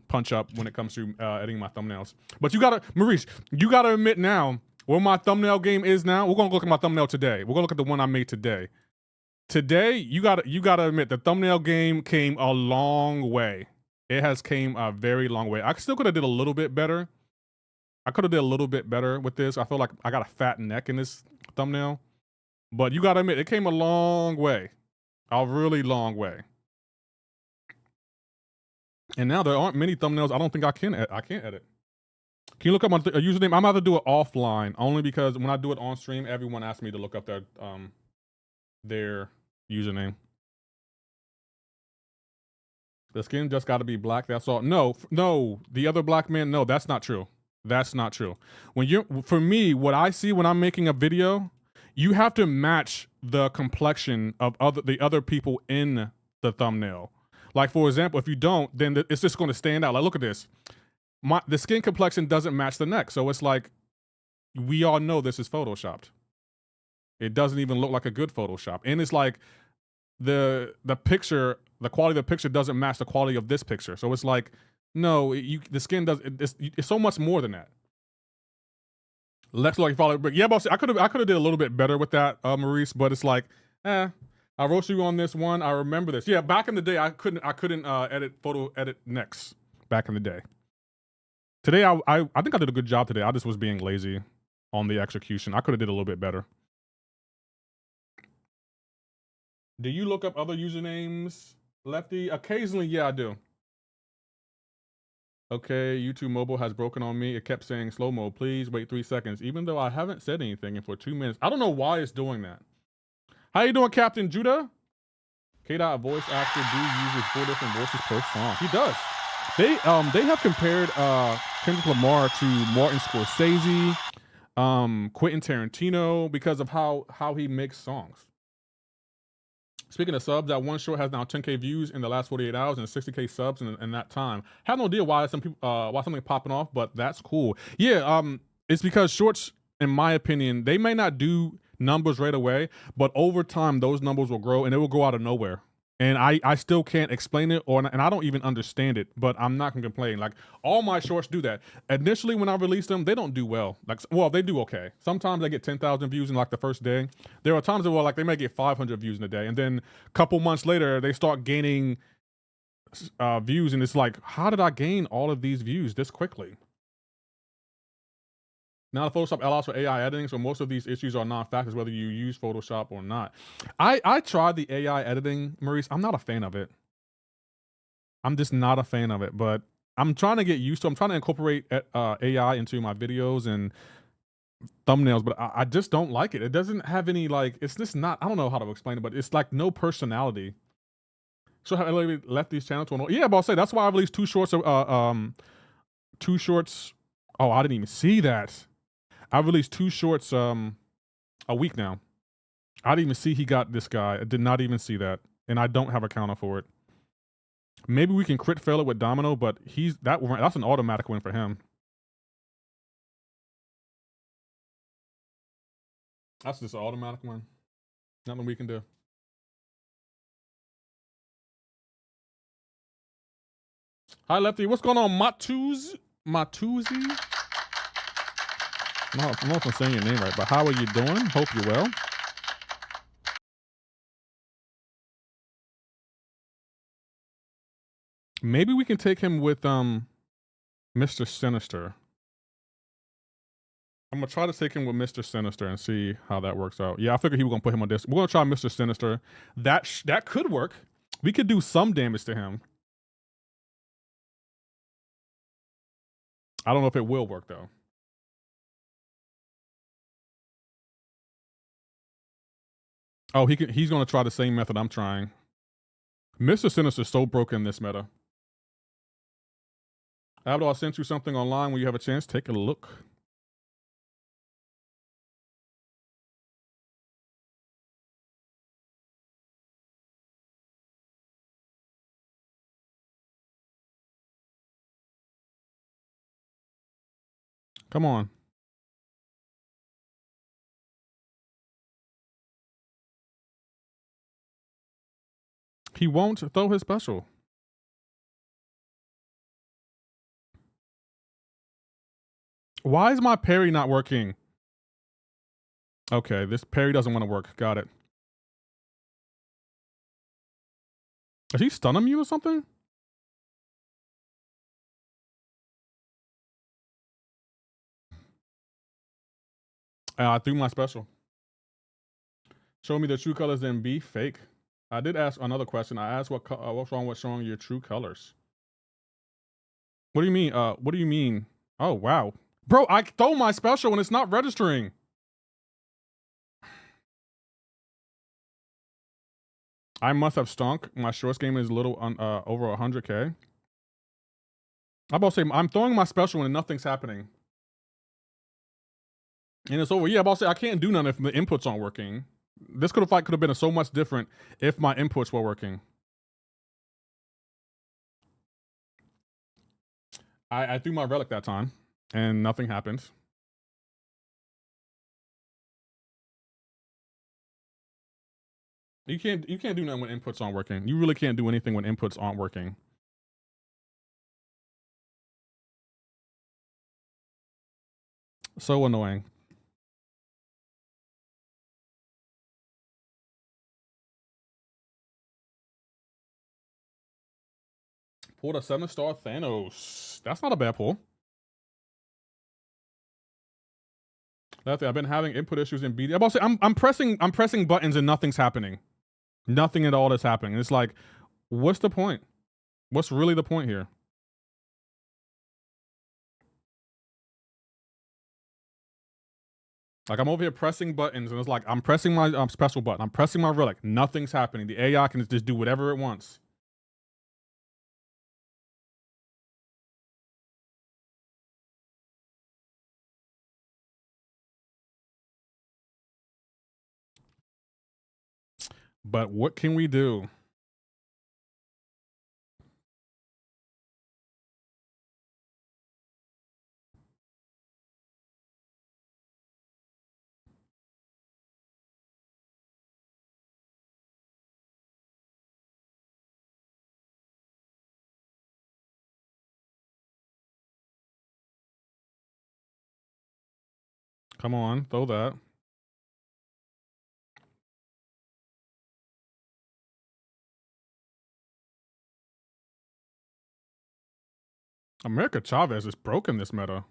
punch up when it comes to editing my thumbnails. But Maurice, you gotta admit now, where my thumbnail game is now, we're gonna look at my thumbnail today. We're gonna look at the one I made today. Today, you gotta admit, the thumbnail game came a long way. It has came a very long way. I still could have did a little bit better. I could have did a little bit better with this. I feel like I got a fat neck in this thumbnail. But you gotta admit, it came a long way. A really long way. And now there aren't many thumbnails I don't think I can't edit. Can you look up my username? I'm about to do it offline only because when I do it on stream, everyone asks me to look up their username. The skin just got to be black. That's all. No, the other black man. No, that's not true. That's not true. For me, what I see when I'm making a video, you have to match the complexion of the other people in the thumbnail. Like for example, if you don't, then it's just going to stand out. Like look at this. The skin complexion doesn't match the neck, so it's like we all know this is photoshopped. It doesn't even look like a good Photoshop, and it's like the picture, the quality of the picture doesn't match the quality of this picture. So it's like, no, the skin does. It's so much more than that. Let's like follow, but yeah, boss. I could have did a little bit better with that, Maurice. But it's like, I wrote you on this one. I remember this. Yeah, back in the day, I couldn't edit necks back in the day. Today, I think I did a good job today. I just was being lazy on the execution. I could have did a little bit better. Do you look up other usernames, Lefty? Occasionally, yeah, I do. Okay, YouTube mobile has broken on me. It kept saying slow mo. Please wait 3 seconds, even though I haven't said anything for 2 minutes. I don't know why it's doing that. How you doing, Captain Judah? K-Dot voice actor uses 4 different voices per song. He does. They have compared Kendrick Lamar to Martin Scorsese, Quentin Tarantino because of how he makes songs. Speaking of subs, that one short has now 10K views in the last 48 hours and 60K subs in that time. Have no idea why why something popping off, but that's cool. Yeah, it's because shorts, in my opinion, they may not do numbers right away, but over time those numbers will grow and it will go out of nowhere. And I still can't explain it, and I don't even understand it, but I'm not gonna complain. Like all my shorts do that. Initially, when I release them, they don't do well. They do okay. Sometimes they get 10,000 views in like the first day. There are times where like they may get 500 views in a day, and then a couple months later they start gaining views, and it's like, how did I gain all of these views this quickly? Now the Photoshop allows for AI editing, so most of these issues are non-factors whether you use Photoshop or not. I tried the AI editing, Maurice. I'm not a fan of it. I'm just not a fan of it, but I'm trying to get used to it. I'm trying to incorporate AI into my videos and thumbnails, but I just don't like it. It doesn't have any like, it's just not, I don't know how to explain it, but it's like no personality. So I left these channels to yeah, but I'll say that's why I released 2 shorts. Two shorts. Oh, I didn't even see that. I released 2 shorts a week now. I didn't even see he got this guy. I did not even see that. And I don't have a counter for it. Maybe we can crit fail it with Domino, but that's an automatic win for him. That's just an automatic win. Nothing we can do. Hi, Lefty. What's going on, Matuzi? I don't know if I'm saying your name right, but how are you doing? Hope you're well. Maybe we can take him with Mr. Sinister. I'm gonna try to take him with Mr. Sinister and see how that works out. Yeah, I figured he was gonna put him on this. We're gonna try Mr. Sinister. That could work. We could do some damage to him. I don't know if it will work though. Oh, he's gonna try the same method I'm trying. Mr. Sinister's so broken in this meta. Abdul, I sent you something online when you have a chance. Take a look. Come on. He won't throw his special. Why is my parry not working? Okay, this parry doesn't want to work. Got it. Is he stunning you or something? I threw my special. Show me the true colors, then be fake. I did ask another question. I asked what's wrong with showing your true colors. What do you mean? What do you mean? Oh, wow. Bro, I stole my special and it's not registering. I must have stunk. My shorts game is a little over 100K. I'm about to say, I'm throwing my special and nothing's happening. And it's over. Yeah, I'm about to say, I can't do nothing if the inputs aren't working. This could have been so much different if my inputs were working. I threw my relic that time and nothing happened. You can't do nothing when inputs aren't working. You really can't do anything when inputs aren't working. So annoying. Pulled a 7-star Thanos. That's not a bad pull. Lefty, I've been having input issues in BD. I'm about to say, I'm pressing buttons and nothing's happening. Nothing at all is happening. It's like, what's the point? What's really the point here? Like, I'm over here pressing buttons and it's like, I'm pressing my special button. I'm pressing my relic. Nothing's happening. The AI can just do whatever it wants. But what can we do? Come on, throw that. America Chavez is broken this meta.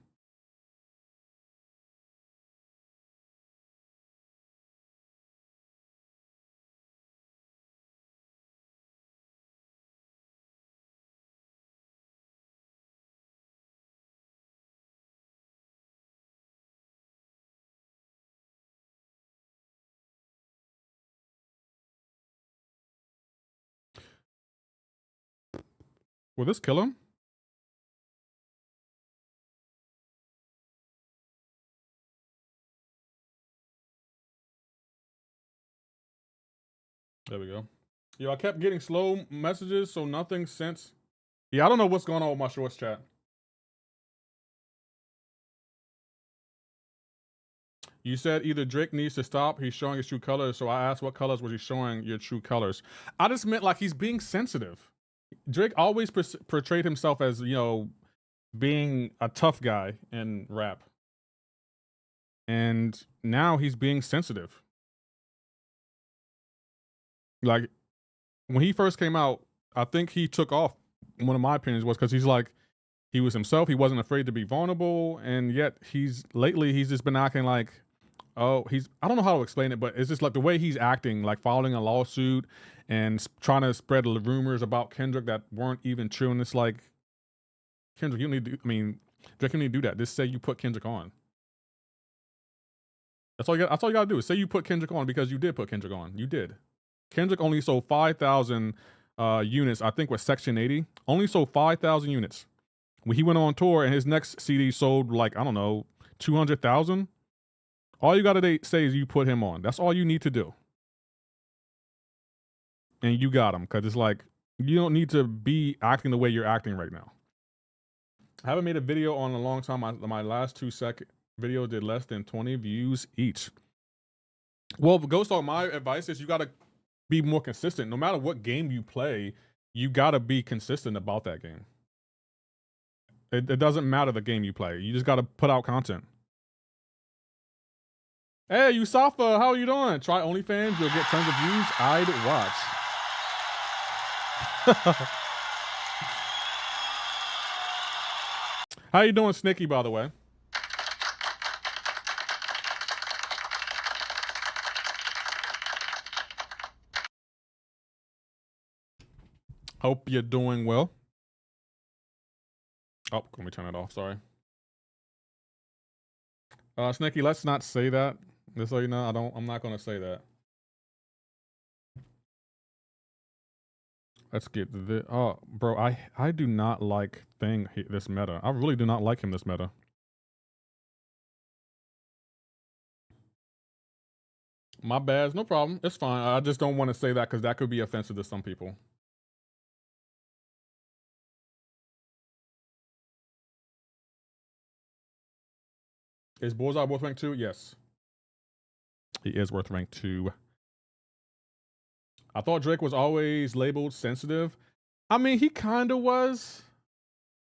Will this kill him? There we go. Yo, I kept getting slow messages, so nothing since. Yeah, I don't know what's going on with my shorts chat. You said either Drake needs to stop, he's showing his true colors, so I asked what colors was he showing your true colors. I just meant like he's being sensitive. Drake always portrayed himself as, you know, being a tough guy in rap. And now he's being sensitive. Like, when he first came out, I think he took off. One of my opinions was because he's like, he was himself. He wasn't afraid to be vulnerable. And yet he's just been acting like, oh, I don't know how to explain it, but it's just like the way he's acting, like filing a lawsuit and trying to spread rumors about Kendrick that weren't even true. And it's like, Kendrick, you don't need to, I mean, Drake, you need to do that. Just say you put Kendrick on. That's all you got to do is say you put Kendrick on because you did put Kendrick on. You did. Kendrick only sold 5,000 units, I think with Section 80. Only sold 5,000 units. When he went on tour and his next CD sold like, I don't know, 200,000. All you gotta say is you put him on. That's all you need to do. And you got him, because it's like, you don't need to be acting the way you're acting right now. I haven't made a video on a long time. My last 2-second video did less than 20 views each. Well, Ghost Dog, my advice is you gotta be more consistent. No matter what game you play, you gotta be consistent about that game. It doesn't matter the game you play. You just gotta put out content. Hey, Yusafa, how are you doing? Try OnlyFans, you'll get tons of views. I'd watch. How you doing, Snicky, by the way? Hope you're doing well. Oh, let me turn it off. Sorry. Snicky, let's not say that. Just so you know, I'm not gonna say that. Let's get the. Oh, bro, I do not like this meta. I really do not like him this meta. My bad. No problem. It's fine. I just don't want to say that because that could be offensive to some people. Is Bullseye worth rank 2? Yes. He is worth rank 2. I thought Drake was always labeled sensitive. I mean, he kind of was.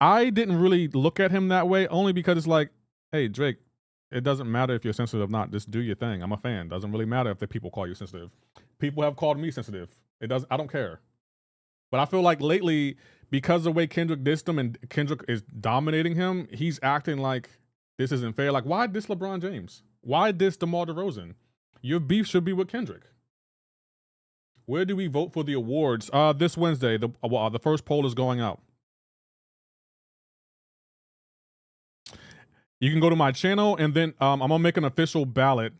I didn't really look at him that way only because it's like, hey, Drake, it doesn't matter if you're sensitive or not. Just do your thing. I'm a fan. Doesn't really matter if the people call you sensitive. People have called me sensitive. I don't care. But I feel like lately, because of the way Kendrick dissed him and Kendrick is dominating him, he's acting like this isn't fair. Like, why diss LeBron James? Why diss DeMar DeRozan? Your beef should be with Kendrick. Where do we vote for the awards? This Wednesday. The first poll is going out. You can go to my channel, and then I'm gonna make an official ballot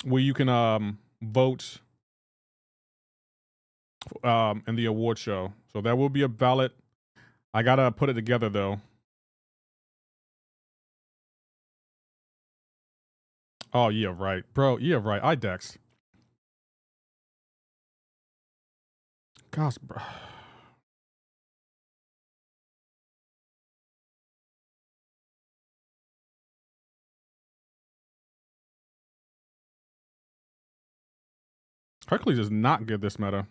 where you can vote in the award show. So there will be a ballot. I gotta put it together though. Oh yeah, right, bro. Yeah, right. I Dex. Gosh, bro. Hercules is not good this meta.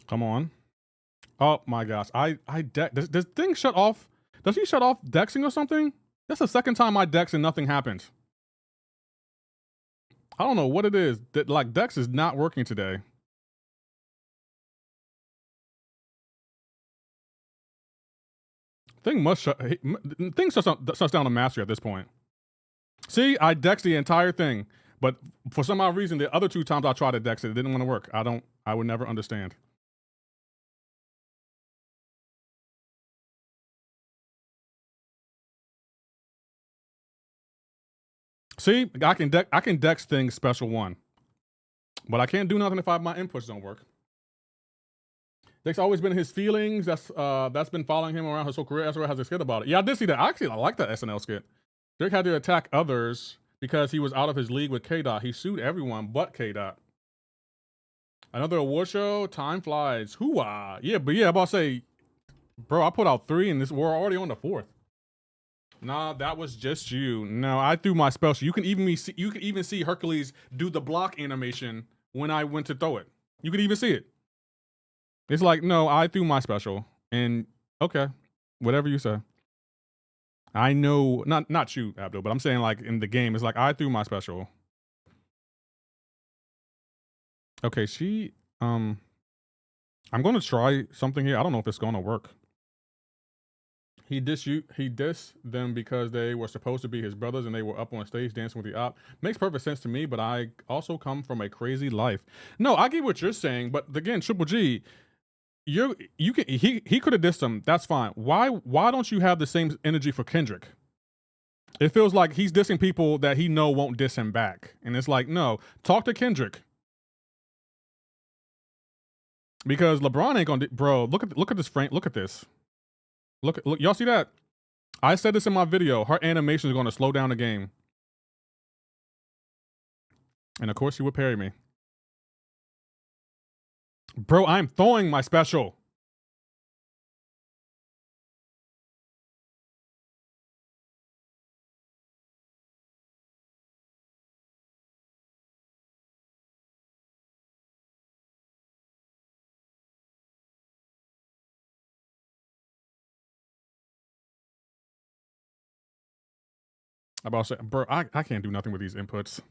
Come on. Oh my gosh. Does thing shut off? Does he shut off dexing or something? That's the second time I dex and nothing happens. I don't know what it is. Like Dex is not working today. Thing must shut. Thing shuts down a mastery at this point. See, I dex the entire thing, but for some odd reason, the other 2 times I tried to dex it, it didn't want to work. I would never understand. See, I can dex things special 1, but I can't do nothing if my inputs don't work. Dex always been his feelings. That's been following him around his whole career. Ezra has a skit about it. Yeah, I did see that. Actually, I like that SNL skit. Drake had to attack others because he was out of his league with K Dot. He sued everyone but K Dot. Another award show. Time flies. Hoo-ah. Yeah, but yeah, I'm about to say, bro, I put out 3 and we're already on the 4th. Nah, that was just you. No, I threw my special. You can even see Hercules do the block animation when I went to throw it. You could even see it. It's like, no, I threw my special. And okay, whatever you say. I know, not you, Abdul, but I'm saying like in the game, it's like I threw my special. Okay, I'm gonna try something here. I don't know if it's gonna work. He dissed them because they were supposed to be his brothers and they were up on stage dancing with the op. Makes perfect sense to me, but I also come from a crazy life. No, I get what you're saying, but again, Triple G, he could have dissed him. That's fine. Why don't you have the same energy for Kendrick? It feels like he's dissing people that he know won't diss him back, and it's like, no, talk to Kendrick because LeBron ain't gonna. Bro, look at this frame. Look at this. Look, y'all see that? I said this in my video. Her animation is going to slow down the game, and of course, she would parry me. Bro, I'm throwing my special. I'm about to say, bro, I can't do nothing with these inputs.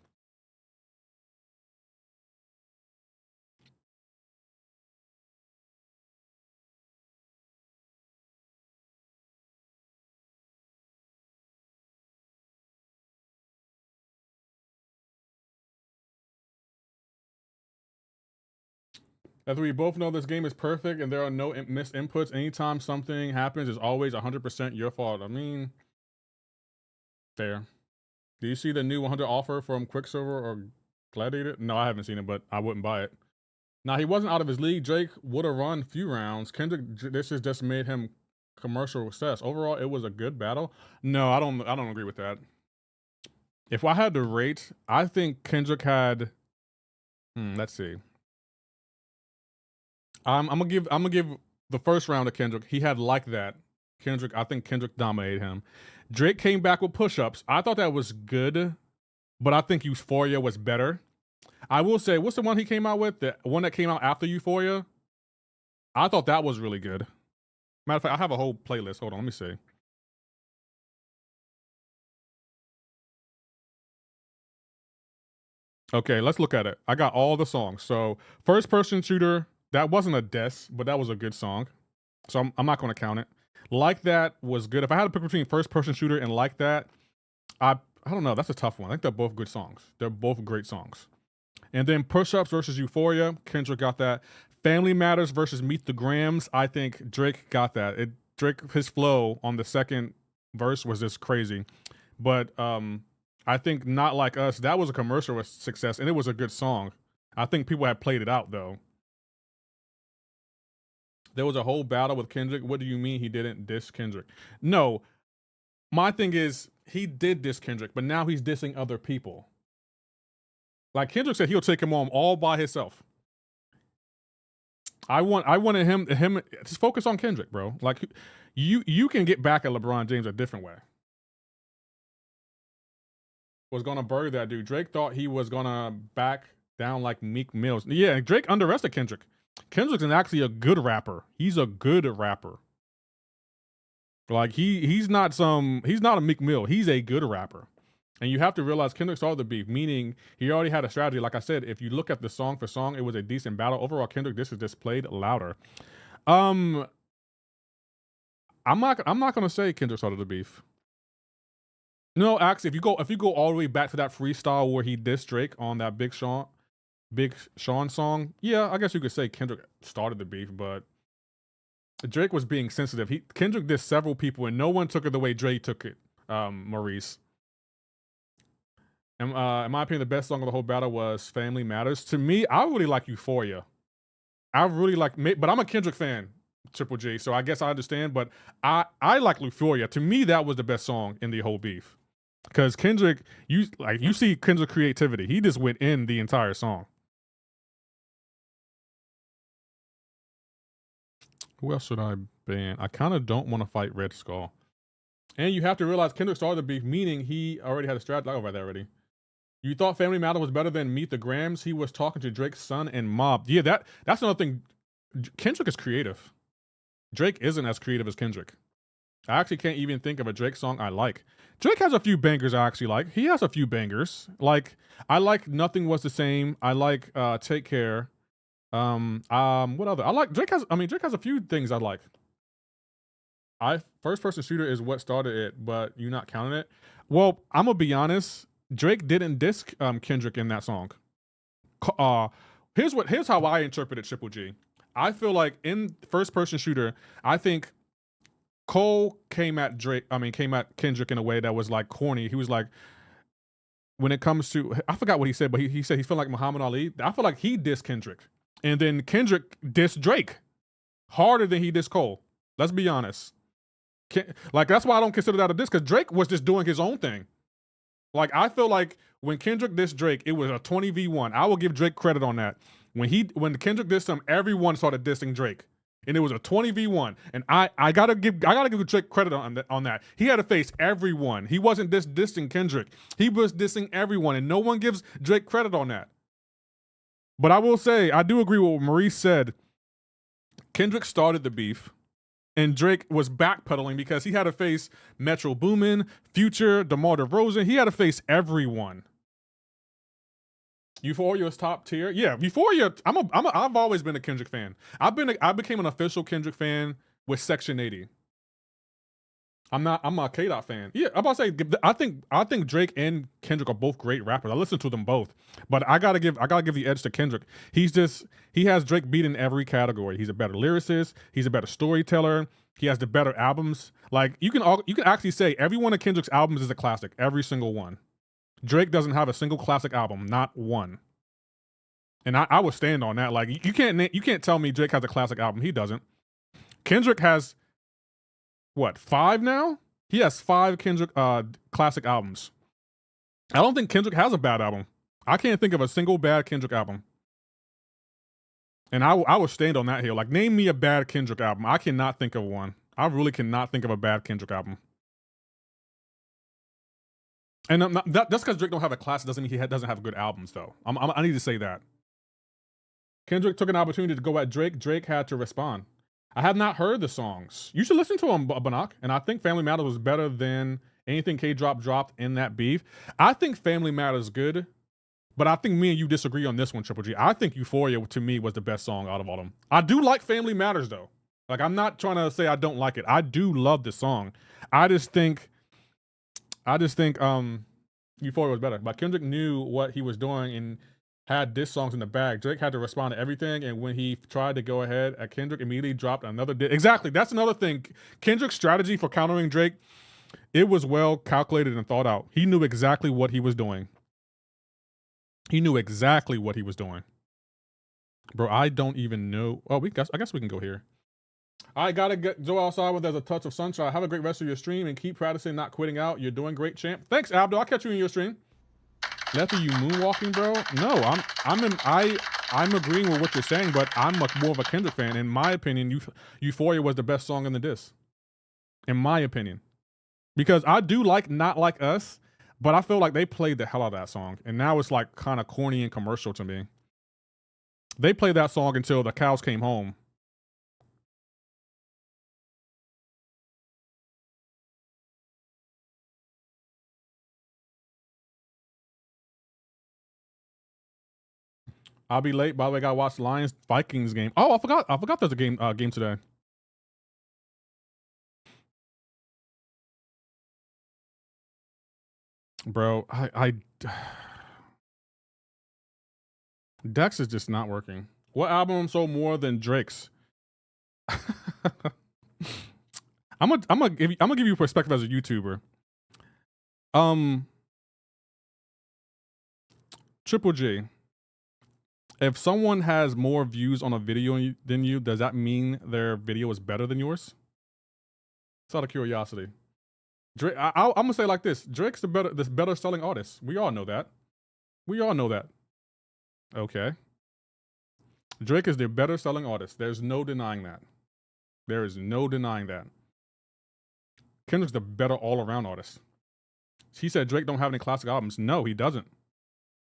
As we both know, this game is perfect and there are no missed inputs. Anytime something happens, it's always 100% your fault. I mean, fair. Do you see the new 100 offer from Quicksilver or Gladiator? No, I haven't seen it, but I wouldn't buy it. Now, he wasn't out of his league. Drake would have run a few rounds. Kendrick, this has just made him commercial success. Overall, it was a good battle. No, I don't agree with that. If I had to rate, I think Kendrick had. Let's see. I'm gonna give the first round to Kendrick. He had Like That. I think Kendrick dominated him. Drake came back with push-ups. I thought that was good, but I think Euphoria was better. I will say, what's the one he came out with? The one that came out after Euphoria? I thought that was really good. Matter of fact, I have a whole playlist. Hold on, let me see. Okay, let's look at it. I got all the songs. So, First Person Shooter, that wasn't a diss, but that was a good song. So, I'm not going to count it. Like That was good. If I had to pick between First Person Shooter and Like That, I don't know. That's a tough one. I think they're both good songs. They're both great songs. And then Push Ups versus Euphoria, Kendrick got that. Family Matters versus Meet the Grams, I think Drake got that. Drake, his flow on the second verse was just crazy. But I think Not Like Us, that was a commercial success, and it was a good song. I think people had played it out, though. There was a whole battle with Kendrick. What do you mean he didn't diss Kendrick? No, my thing is, he did diss Kendrick, but now he's dissing other people. Like Kendrick said, he'll take him on all by himself. I wanted him just focus on Kendrick, bro. Like you can get back at LeBron James a different way. Was gonna bury that dude. Drake thought he was gonna back down like Meek Mills. Yeah, Drake underestimated Kendrick. Kendrick's actually a good rapper. He's a good rapper. Like he's not a Meek Mill. He's a good rapper. And you have to realize Kendrick saw the beef, meaning he already had a strategy. Like I said, if you look at the song for song, it was a decent battle. Overall, Kendrick, this is just played louder. I'm not gonna say Kendrick started the beef. No, actually, if you go all the way back to that freestyle where he dissed Drake on that Big Sean song, yeah, I guess you could say Kendrick started the beef, but Drake was being sensitive. Kendrick dissed several people, and no one took it the way Drake took it. Maurice. In my opinion, the best song of the whole battle was "Family Matters." To me, I really like "Euphoria." I really like, but I'm a Kendrick fan, Triple G, so I guess I understand. But I like "Euphoria." To me, that was the best song in the whole beef, because Kendrick, you see Kendrick's creativity. He just went in the entire song. Who else should I ban? I kind of don't want to fight Red Skull. And you have to realize Kendrick started the beef, meaning he already had a strategy. I'll write that already. You thought Family Matter was better than Meet the Grams? He was talking to Drake's son and Mob. Yeah, that's another thing. Kendrick is creative. Drake isn't as creative as Kendrick. I actually can't even think of a Drake song I like. Drake has a few bangers I actually like. He has a few bangers. Like, I like Nothing Was the Same. I like Take Care. What other? I like Drake has a few things I like. First Person Shooter is what started it, but you're not counting it. Well, I'm gonna be honest. Drake didn't diss Kendrick in that song. Here's how I interpreted Triple G. I feel like in First Person Shooter, I think Cole came at Kendrick in a way that was like corny. He was like, when it comes to, I forgot what he said, but he said he felt like Muhammad Ali. I feel like he dissed Kendrick, and then Kendrick dissed Drake harder than he dissed Cole. Let's be honest. Like, that's why I don't consider that a diss, because Drake was just doing his own thing. Like, I feel like when Kendrick dissed Drake, it was a 20v1. I will give Drake credit on that. When Kendrick dissed him, everyone started dissing Drake, and it was a 20v1. And I gotta give Drake credit on that. He had to face everyone. He wasn't just dissing Kendrick. He was dissing everyone, and no one gives Drake credit on that. But I will say, I do agree with what Maurice said. Kendrick started the beef. And Drake was backpedaling because he had to face Metro Boomin, Future, DeMar DeRozan. He had to face everyone. Euphoria was top tier. Yeah, Euphoria. I've always been a Kendrick fan. I became an official Kendrick fan with Section 80. I'm a K-Dot fan. Yeah, I'm about to say I think Drake and Kendrick are both great rappers. I listen to them both. But I gotta give the edge to Kendrick. He has Drake beat in every category. He's a better lyricist, he's a better storyteller, he has the better albums. Like you can actually say every one of Kendrick's albums is a classic. Every single one. Drake doesn't have a single classic album, not one. And I will stand on that. Like you can't tell me Drake has a classic album. He doesn't. Kendrick has what, 5 now? He has 5 Kendrick classic albums. I don't think Kendrick has a bad album. I can't think of a single bad Kendrick album. And I will stand on that hill. Like, name me a bad Kendrick album. I cannot think of one. I really cannot think of a bad Kendrick album. And just because Drake don't have a classic doesn't mean he doesn't have good albums, though. I need to say that. Kendrick took an opportunity to go at Drake. Drake had to respond. I have not heard the songs. You should listen to them, Banak. And I think Family Matters was better than anything K-Drop dropped in that beef. I think Family Matters good, but I think me and you disagree on this one, Triple G. I think Euphoria, to me, was the best song out of all of them. I do like Family Matters, though. Like, I'm not trying to say I don't like it. I do love the song. I just think Euphoria was better. But Kendrick knew what he was doing and had diss songs in the bag. Drake had to respond to everything, and when he tried to go ahead at Kendrick, immediately dropped another diss. Exactly, that's another thing. Kendrick's strategy for countering Drake, it was well calculated and thought out. He knew exactly what he was doing. He knew exactly what he was doing. Bro, I don't even know. Oh, I guess we can go here. I gotta go outside when there's a touch of sunshine. Have a great rest of your stream and keep practicing, not quitting out. You're doing great, champ. Thanks, Abdul. I'll catch you in your stream. Lefty, you moonwalking, bro? No, I'm agreeing with what you're saying, but I'm more of a Kendrick fan. In my opinion, Euphoria was the best song in the diss. In my opinion. Because I do like Not Like Us, but I feel like they played the hell out of that song. And now it's like kind of corny and commercial to me. They played that song until the cows came home. I'll be late. By the way, I gotta watch Lions Vikings game. Oh, I forgot there's a game today. Bro, Dex is just not working. What album sold more than Drake's? I'm gonna give you a perspective as a YouTuber. Triple G. If someone has more views on a video than you, does that mean their video is better than yours? It's out of curiosity. Drake, I'm gonna say it like this: Drake's the better selling artist. We all know that. We all know that. Okay. Drake is the better selling artist. There's no denying that. There is no denying that. Kendrick's the better all around artist. He said Drake don't have any classic albums. No, he doesn't.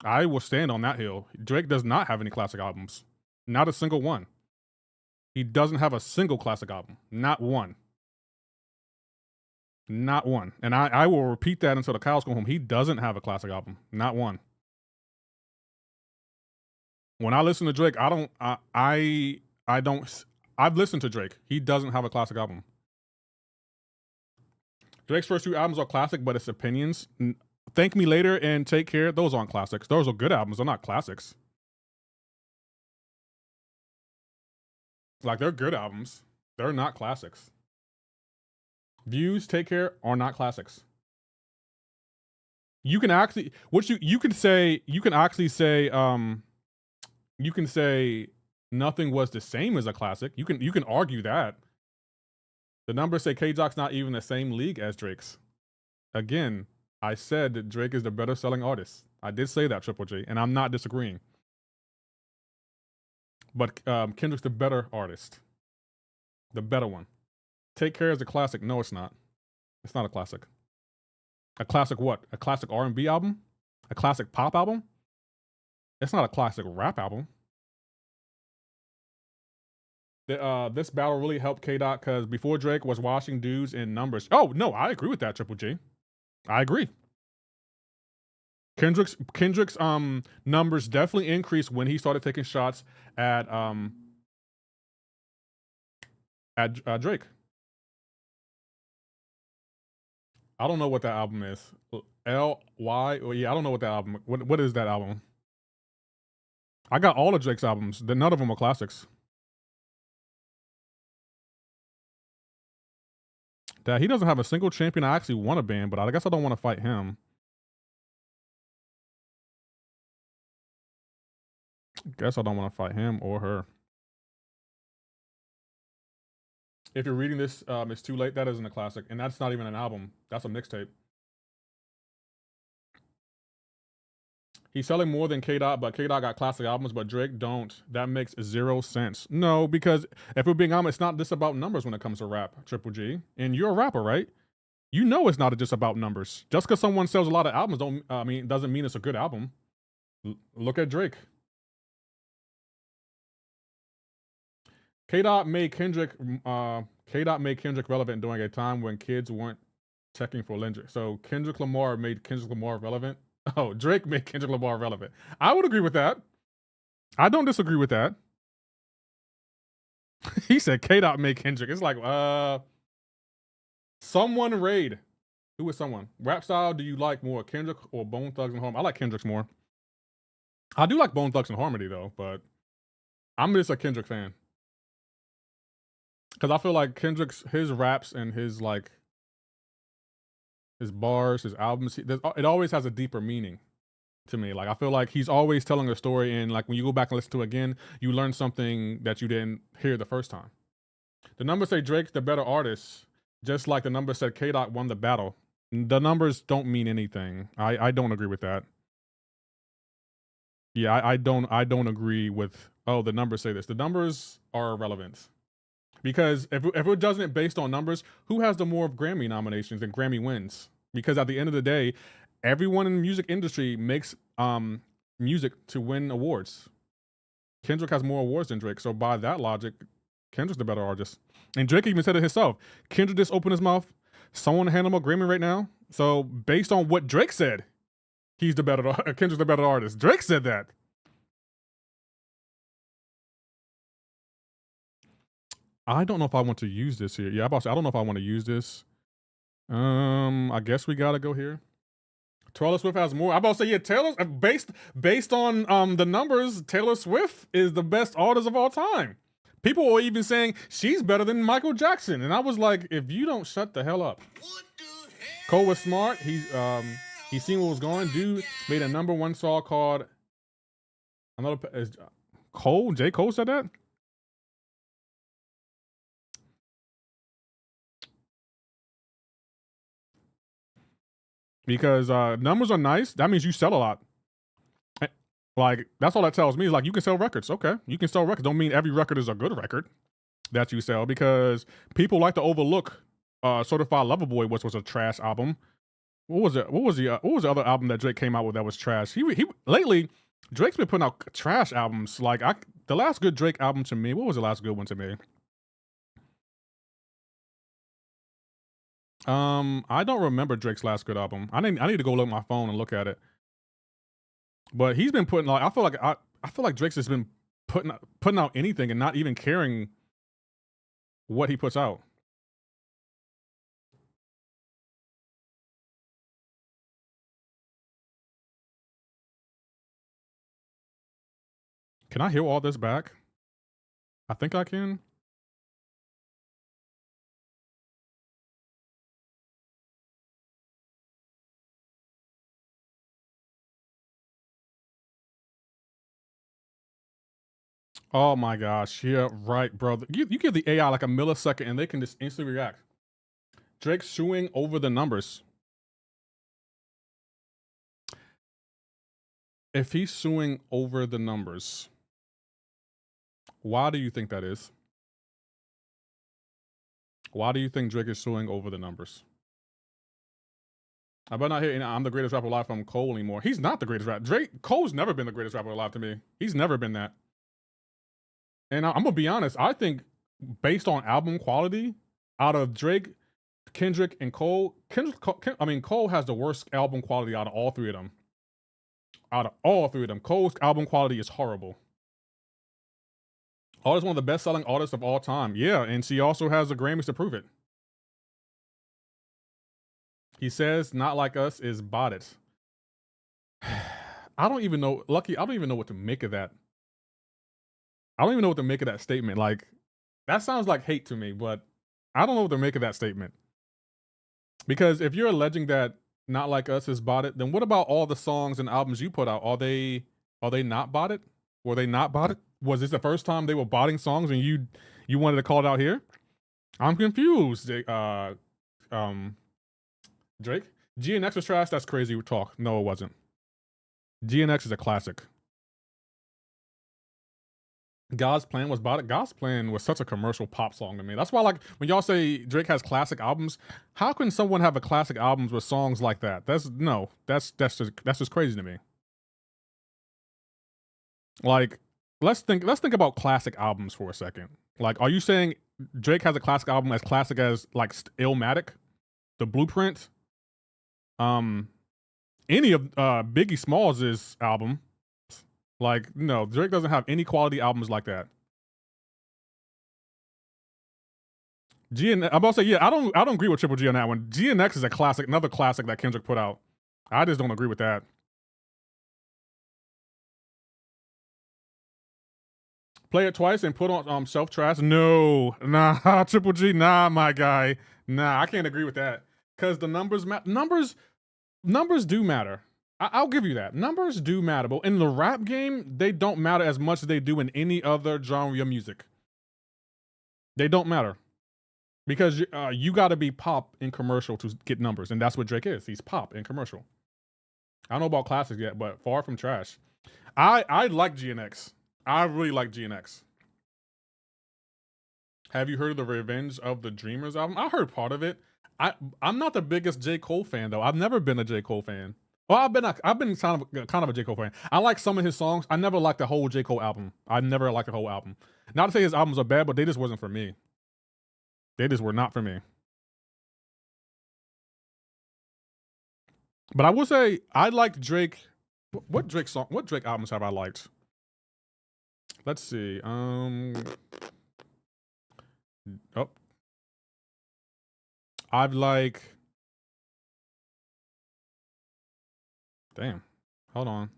I will stand on that hill. Drake does not have any classic albums. Not a single one. He doesn't have a single classic album. Not one. Not one. And I will repeat that until the cows come home. He doesn't have a classic album. Not one. When I listen to Drake, I've listened to Drake. He doesn't have a classic album. Drake's first 2 albums are classic, but it's opinions. Thank Me Later and Take Care, those aren't classics. Those are good albums. They're not classics. Like, they're good albums. They're not classics. Views, Take Care are not classics. You can actually, you can say Nothing Was the Same as a classic. You can argue that. The numbers say K-Jock's not even the same league as Drake's. Again, I said that Drake is the better selling artist. I did say that, Triple J, and I'm not disagreeing. But Kendrick's the better artist. The better one. Take Care is a classic. No, it's not. It's not a classic. A classic what? A classic R&B album? A classic pop album? It's not a classic rap album. This battle really helped K Dot because before Drake was washing dudes in numbers. Oh no, I agree with that, Triple G. I agree. Kendrick's numbers definitely increased when he started taking shots at Drake. I don't know what that album is. LY. Oh, yeah, I don't know what that album. What is that album? I got all of Drake's albums. None of them are classics. That he doesn't have a single champion I actually want to ban, but I guess I don't want to fight him. Guess I don't want to fight him or her. If you're reading this, it's too late. That isn't a classic, and that's not even an album. That's a mixtape. He's selling more than K Dot, but K Dot got classic albums, but Drake don't. That makes zero sense. No, because if we're being honest, it's not just about numbers when it comes to rap, Triple G. And you're a rapper, right? You know it's not just about numbers. Just because someone sells a lot of albums doesn't mean it's a good album. Look at Drake. K Dot made Kendrick relevant during a time when kids weren't checking for Kendrick. So Kendrick Lamar made Kendrick Lamar relevant. Oh, Drake made Kendrick Lamar relevant. I would agree with that. I don't disagree with that. He said K Dot made Kendrick. It's like, someone raid. Who is someone? Rap style, do you like more Kendrick or Bone Thugs and Harmony? I like Kendrick's more. I do like Bone Thugs and Harmony though, but I'm just a Kendrick fan. Because I feel like his raps and his bars, his albums, it always has a deeper meaning to me. Like I feel like he's always telling a story, and like when you go back and listen to it again, you learn something that you didn't hear the first time. The numbers say Drake's the better artist, just like the numbers said K Dot won the battle. The numbers don't mean anything. I don't agree with that. Yeah, I don't agree with. Oh, the numbers say this. The numbers are irrelevant. Because if it doesn't based on numbers, who has the more Grammy nominations and Grammy wins? Because at the end of the day, everyone in the music industry makes music to win awards. Kendrick has more awards than Drake, so by that logic, Kendrick's the better artist. And Drake even said it himself. Kendrick just opened his mouth. Someone hand him a Grammy right now. So based on what Drake said, Kendrick's the better artist. Drake said that. I don't know if I want to use this here. Yeah, I don't know if I want to use this. I guess we gotta go here. Taylor Swift has more. I'm about to say, yeah, Taylor based on the numbers, Taylor Swift is the best artist of all time. People were even saying she's better than Michael Jackson, and I was like, if you don't shut the hell up. Cole was smart. He seen what was going. Dude made a #1 song called Cole. J. Cole said that. Because numbers are nice. That means you sell a lot. Like, that's all that tells me is like, you can sell records. Okay. You can sell records. Don't mean every record is a good record that you sell, because people like to overlook Certified Lover Boy, which was a trash album. What was it? What was the other album that Drake came out with that was trash? He lately, Drake's been putting out trash albums. Like the last good Drake album to me, what was the last good one to me? I don't remember Drake's last good album. I need to go look at my phone and look at it. But he's been putting I feel like Drake's has been putting out anything and not even caring what he puts out. Can I hear all this back? I think I can. Oh my gosh. Yeah, right, bro. You give the AI like a millisecond and they can just instantly react. Drake's suing over the numbers. If he's suing over the numbers, why do you think that is? Why do you think Drake is suing over the numbers? I better not hear I'm the greatest rapper alive from Cole anymore. He's not the greatest rapper. Cole's never been the greatest rapper alive to me. He's never been that. And I'm gonna be honest. I think based on album quality, out of Drake, Kendrick, and Cole, Cole has the worst album quality out of all three of them. Out of all three of them, Cole's album quality is horrible. Is one of the best-selling artists of all time. Yeah, and she also has the Grammys to prove it. He says "Not Like Us" is botted. I don't even know, Lucky. I don't even know what to make of that. I don't even know what to make of that statement. Like, that sounds like hate to me, but I don't know what to make of that statement. Because if you're alleging that "Not Like Us" is botted, then what about all the songs and albums you put out? Are they not botted? Were they not botted? Was this the first time they were botting songs and you wanted to call it out here? I'm confused. Drake? GNX was trash? That's crazy talk. No, it wasn't. GNX is a classic. God's Plan was botted. God's Plan was such a commercial pop song to me. That's why, like, when y'all say Drake has classic albums, how can someone have a classic albums with songs like that? That's just crazy to me. Like, let's think about classic albums for a second. Like, are you saying Drake has a classic album as classic as like Illmatic, The Blueprint, any of Biggie Smalls' album? Like, no, Drake doesn't have any quality albums like that. I'm about to say, yeah, I don't agree with Triple G on that one. GNX is a classic, another classic that Kendrick put out. I just don't agree with that. Play it twice and put on shelf trash. No, nah, Triple G, nah, my guy, nah, I can't agree with that because the numbers numbers do matter. I'll give you that. Numbers do matter, but in the rap game, they don't matter as much as they do in any other genre of music. They don't matter because you got to be pop in commercial to get numbers, and that's what Drake is. He's pop in commercial. I don't know about classics yet, but far from trash. I like GNX. I really like GNX. Have you heard of the Revenge of the Dreamers album? I heard part of it. I'm not the biggest J. Cole fan though. I've never been a J. Cole fan. Well, I've been kind of a J. Cole fan. I like some of his songs. I never liked the whole J. Cole album. I never liked the whole album. Not to say his albums are bad, but they just wasn't for me. They just were not for me. But I will say I liked Drake. What Drake albums have I liked? Let's see. I've like. Damn. Hold on.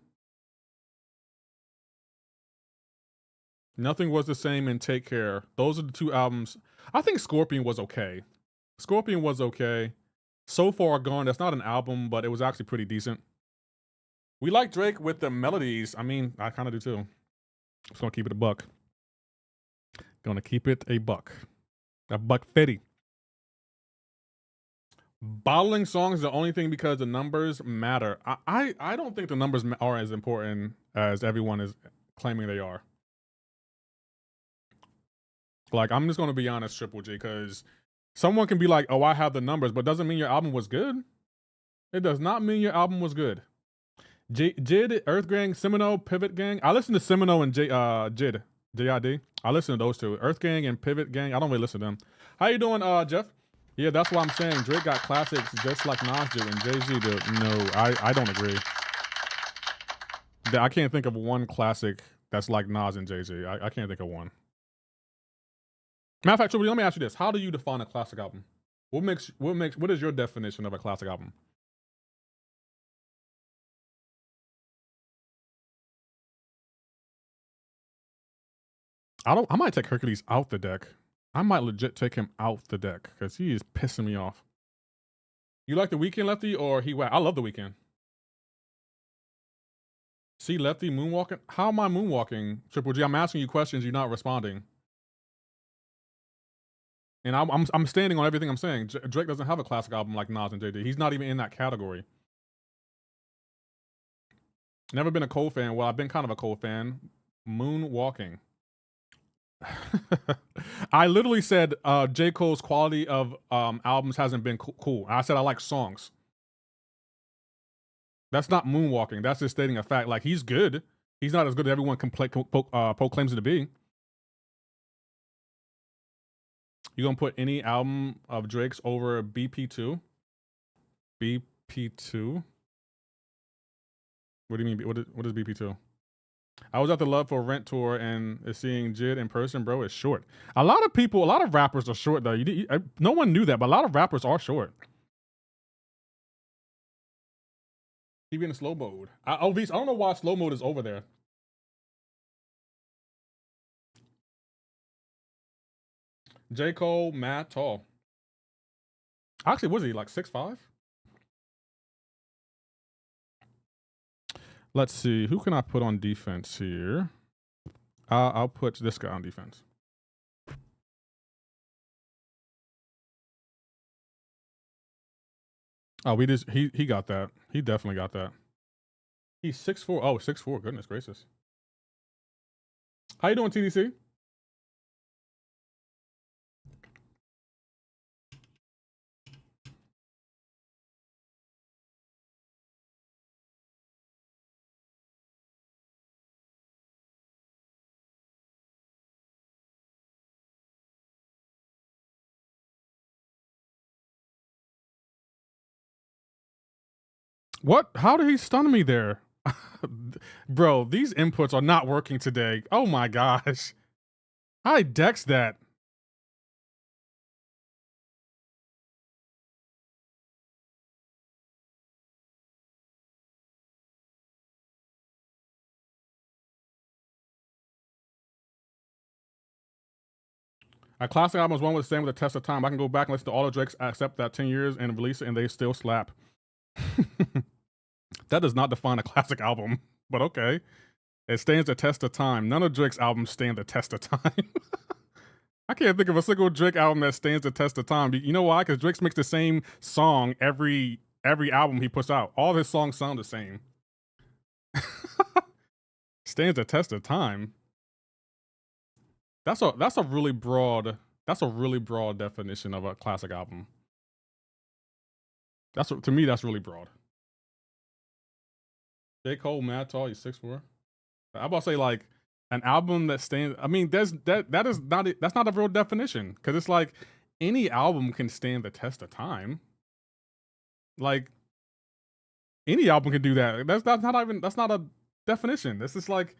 Nothing Was the Same and Take Care. Those are the two albums. I think Scorpion was okay. Scorpion was okay. So Far Gone, that's not an album, but it was actually pretty decent. We like Drake with the melodies. I mean, I kind of do too. Just gonna keep it a buck. Gonna keep it a buck. A buck 50. Bottling songs is the only thing because the numbers matter. I don't think the numbers are as important as everyone is claiming they are. Like, I'm just gonna be honest, Triple G, because someone can be like, "Oh, I have the numbers," but doesn't mean your album was good. It does not mean your album was good. Jid, Earth Gang, Semino, Pivot Gang. I listen to Semino and Jid, JID. I listen to those two. Earth Gang and Pivot Gang. I don't really listen to them. How you doing, Jeff? Yeah, that's what I'm saying. Drake got classics just like Nas do and Jay-Z do. No, I don't agree. I can't think of one classic that's like Nas and Jay-Z. I can't think of one. Matter of fact, Triple, let me ask you this. How do you define a classic album? What is your definition of a classic album? I might take Hercules out the deck. I might legit take him out the deck because he is pissing me off. You like The Weeknd, Lefty, or he whack? I love The Weeknd. See Lefty moonwalking? How am I moonwalking, Triple G? I'm asking you questions, you're not responding. And I'm standing on everything I'm saying. Drake doesn't have a classic album like Nas and JD. He's not even in that category. Never been a Cole fan. Well, I've been kind of a Cole fan. Moonwalking. I literally said J. Cole's quality of albums hasn't been cool. I said I like songs. That's not moonwalking. That's just stating a fact. Like, he's good. He's not as good as everyone proclaims him to be. You gonna put any album of Drake's over BP2? BP2? What do you mean? What is BP2? I was at the Love for Rent tour and seeing Jid in person, bro, is short. A lot of rappers are short though. No one knew that, but a lot of rappers are short. Even in slow mode. I don't know why slow mode is over there. J. Cole, mad tall. Actually, was he like 6'5"? Let's see. Who can I put on defense here? I'll put this guy on defense. Oh, he got that. He definitely got that. He's 6'4". Oh, 6'4". Goodness gracious. How you doing, TDC? What? How did he stun me there? Bro, these inputs are not working today. Oh my gosh. I dex that. A classic album is one with the same with the test of time. I can go back and listen to all of Drake's except that 10 years and release it and they still slap. That does not define a classic album, but okay. It stands the test of time. None of Drake's albums stand the test of time. I can't think of a single Drake album that stands the test of time. You know why? Because Drake makes the same song every album he puts out. All of his songs sound the same. Stands the test of time. That's a really broad definition of a classic album. To me that's really broad. J. Cole, mad tall, he's 6'4". I'm about to say like an album that stands. I mean, that's not a real definition because it's like any album can stand the test of time. Like any album can do that. That's not a definition. This is like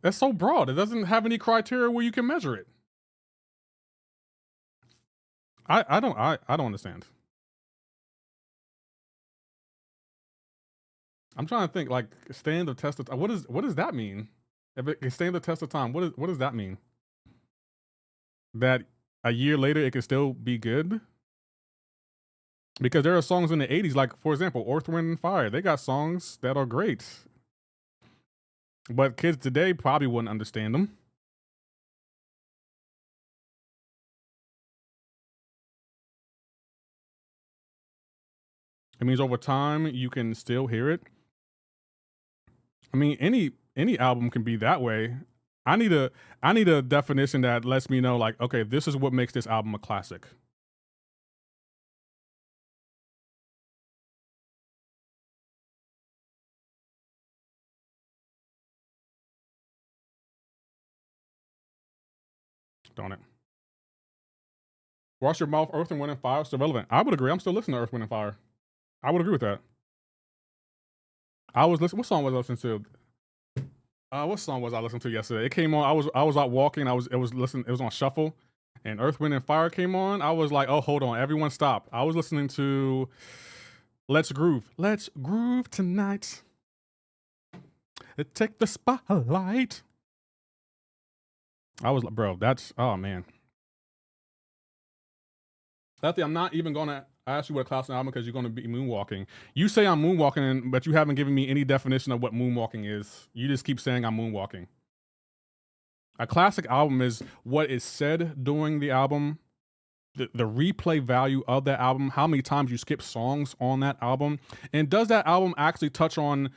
that's so broad. It doesn't have any criteria where you can measure it. I don't understand. I'm trying to think like stand the test of time. What does that mean? If it can stand the test of time, what does that mean? That a year later it can still be good? Because there are songs in the 80s, like for example, Earth, Wind and Fire. They got songs that are great. But kids today probably wouldn't understand them. It means over time you can still hear it. I mean, any album can be that way. I need a definition that lets me know like, okay, this is what makes this album a classic. Don't it? Wash Your Mouth, Earth and Wind and Fire is still relevant. I would agree. I'm still listening to Earth, Wind and Fire. I would agree with that. I was listening. What song was I listening to? What song was I listening to yesterday? It came on. I was out walking. It was on shuffle, and Earth, Wind and Fire came on. I was like, oh, hold on, everyone stop. I was listening to Let's Groove. Let's groove tonight. Take the spotlight. I was like, bro, oh man. Lefty, I'm not even gonna ask you what a classic album because you're gonna be moonwalking. You say I'm moonwalking, but you haven't given me any definition of what moonwalking is. You just keep saying I'm moonwalking. A classic album is what is said during the album, the replay value of that album, how many times you skip songs on that album, and does that album actually touch on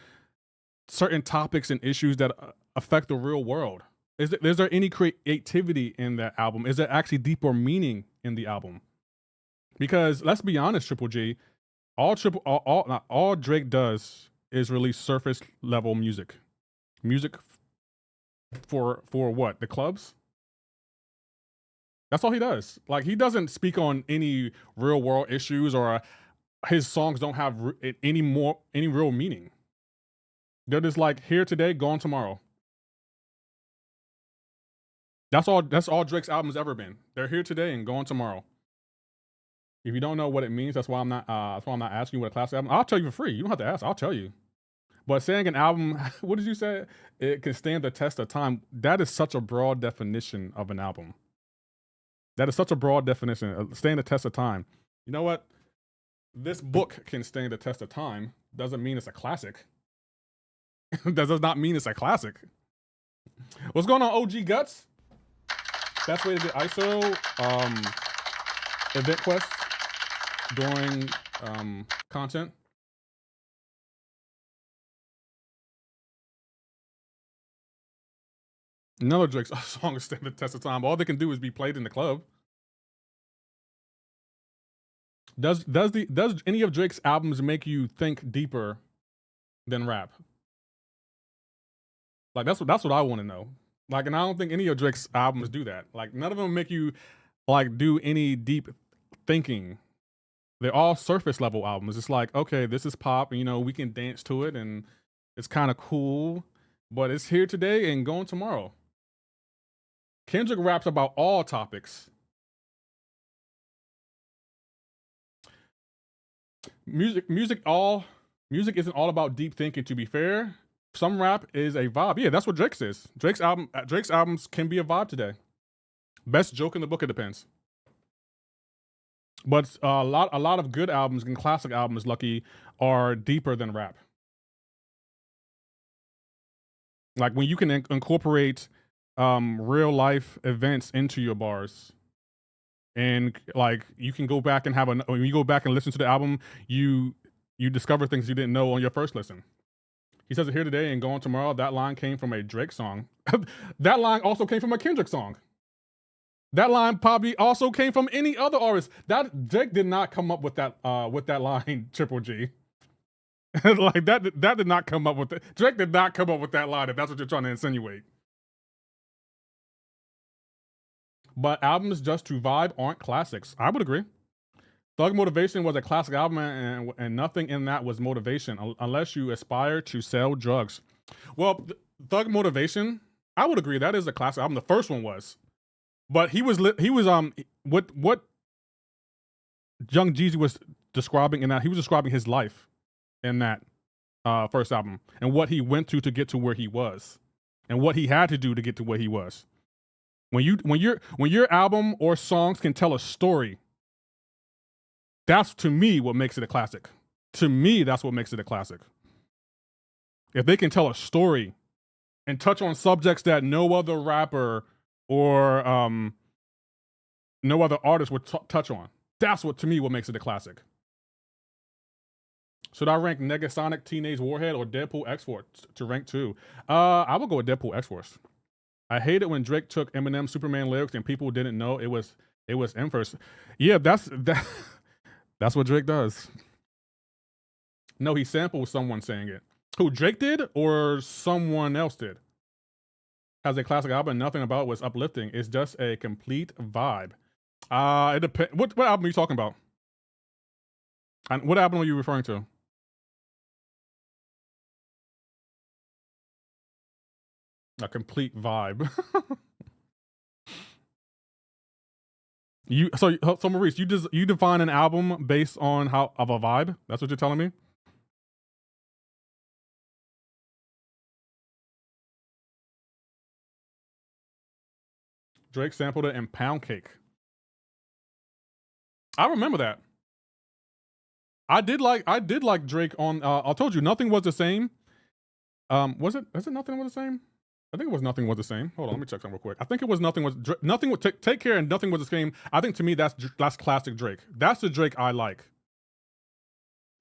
certain topics and issues that affect the real world? Is there any creativity in that album? Is there actually deeper meaning in the album? Because let's be honest, Triple G, all Drake does is release surface level music. Music for what? The clubs? That's all he does. Like, he doesn't speak on any real world issues, or his songs don't have any real meaning. They're just like here today, gone tomorrow. That's all Drake's albums ever been. They're here today and gone tomorrow. If you don't know what it means, that's why I'm not asking you what a classic album. I'll tell you for free. You don't have to ask. I'll tell you. But saying an album, what did you say? It can stand the test of time. That is such a broad definition of an album. That is such a broad definition. Stand the test of time. You know what? This book can stand the test of time. Doesn't mean it's a classic. That does not mean it's a classic. What's going on, OG Guts? Best way to get ISO event quests during content. Another Drake's song is stand the test of time. All they can do is be played in the club. Does any of Drake's albums make you think deeper than rap? Like, that's what I want to know. Like, and I don't think any of Drake's albums do that. Like, none of them make you like do any deep thinking. They're all surface level albums. It's like, okay, this is pop, and, you know, we can dance to it, and it's kind of cool, but it's here today and going tomorrow. Kendrick raps about all topics. Music isn't all about deep thinking, to be fair. Some rap is a vibe. Yeah, that's what Drake says. Drake's albums can be a vibe today. Best joke in the book, it depends. But a lot of good albums and classic albums, Lucky, are deeper than rap. Like, when you can incorporate real life events into your bars, and like you can go back and when you go back and listen to the album, you discover things you didn't know on your first listen. He says it here today and gone tomorrow. That line came from a Drake song. That line also came from a Kendrick song. That line probably also came from any other artist. That Drake did not come up with that line, Triple G. Like, that did not come up with it. Drake did not come up with that line, if that's what you're trying to insinuate. But albums just to vibe aren't classics. I would agree. Thug Motivation was a classic album, and nothing in that was motivation, unless you aspire to sell drugs. Well, Thug Motivation, I would agree, that is a classic album. The first one was. But he was what Young Jeezy was describing in that, he was describing his life in that first album, and what he went through to get to where he was, and what he had to do to get to where he was. When your album or songs can tell a story, that's, to me, what makes it a classic. To me, that's what makes it a classic. If they can tell a story and touch on subjects that no other rapper or no other artist would touch on, that's what, to me, what makes it a classic. Should I rank Negasonic, Teenage Warhead, or Deadpool X-Force to rank 2? I would go with Deadpool X-Force. I hate it when Drake took Eminem's Superman lyrics and people didn't know it was M first. Yeah, that's what Drake does. No, he sampled someone saying it. Who, Drake did or someone else did? Has a classic album, nothing about it was uplifting. It's just a complete vibe. It depends. What album are you talking about? And what album are you referring to? A complete vibe. So Maurice, you define an album based on how of a vibe? That's what you're telling me? Drake sampled it in Pound Cake. I remember that. I did like Drake on I told you Nothing Was the Same. Was it Nothing Was the Same? I think it was Nothing Was the Same. Hold on, let me check something real quick. I think it was Nothing Was Take Care and Nothing Was the Same. I think, to me, that's classic Drake. That's the Drake I like.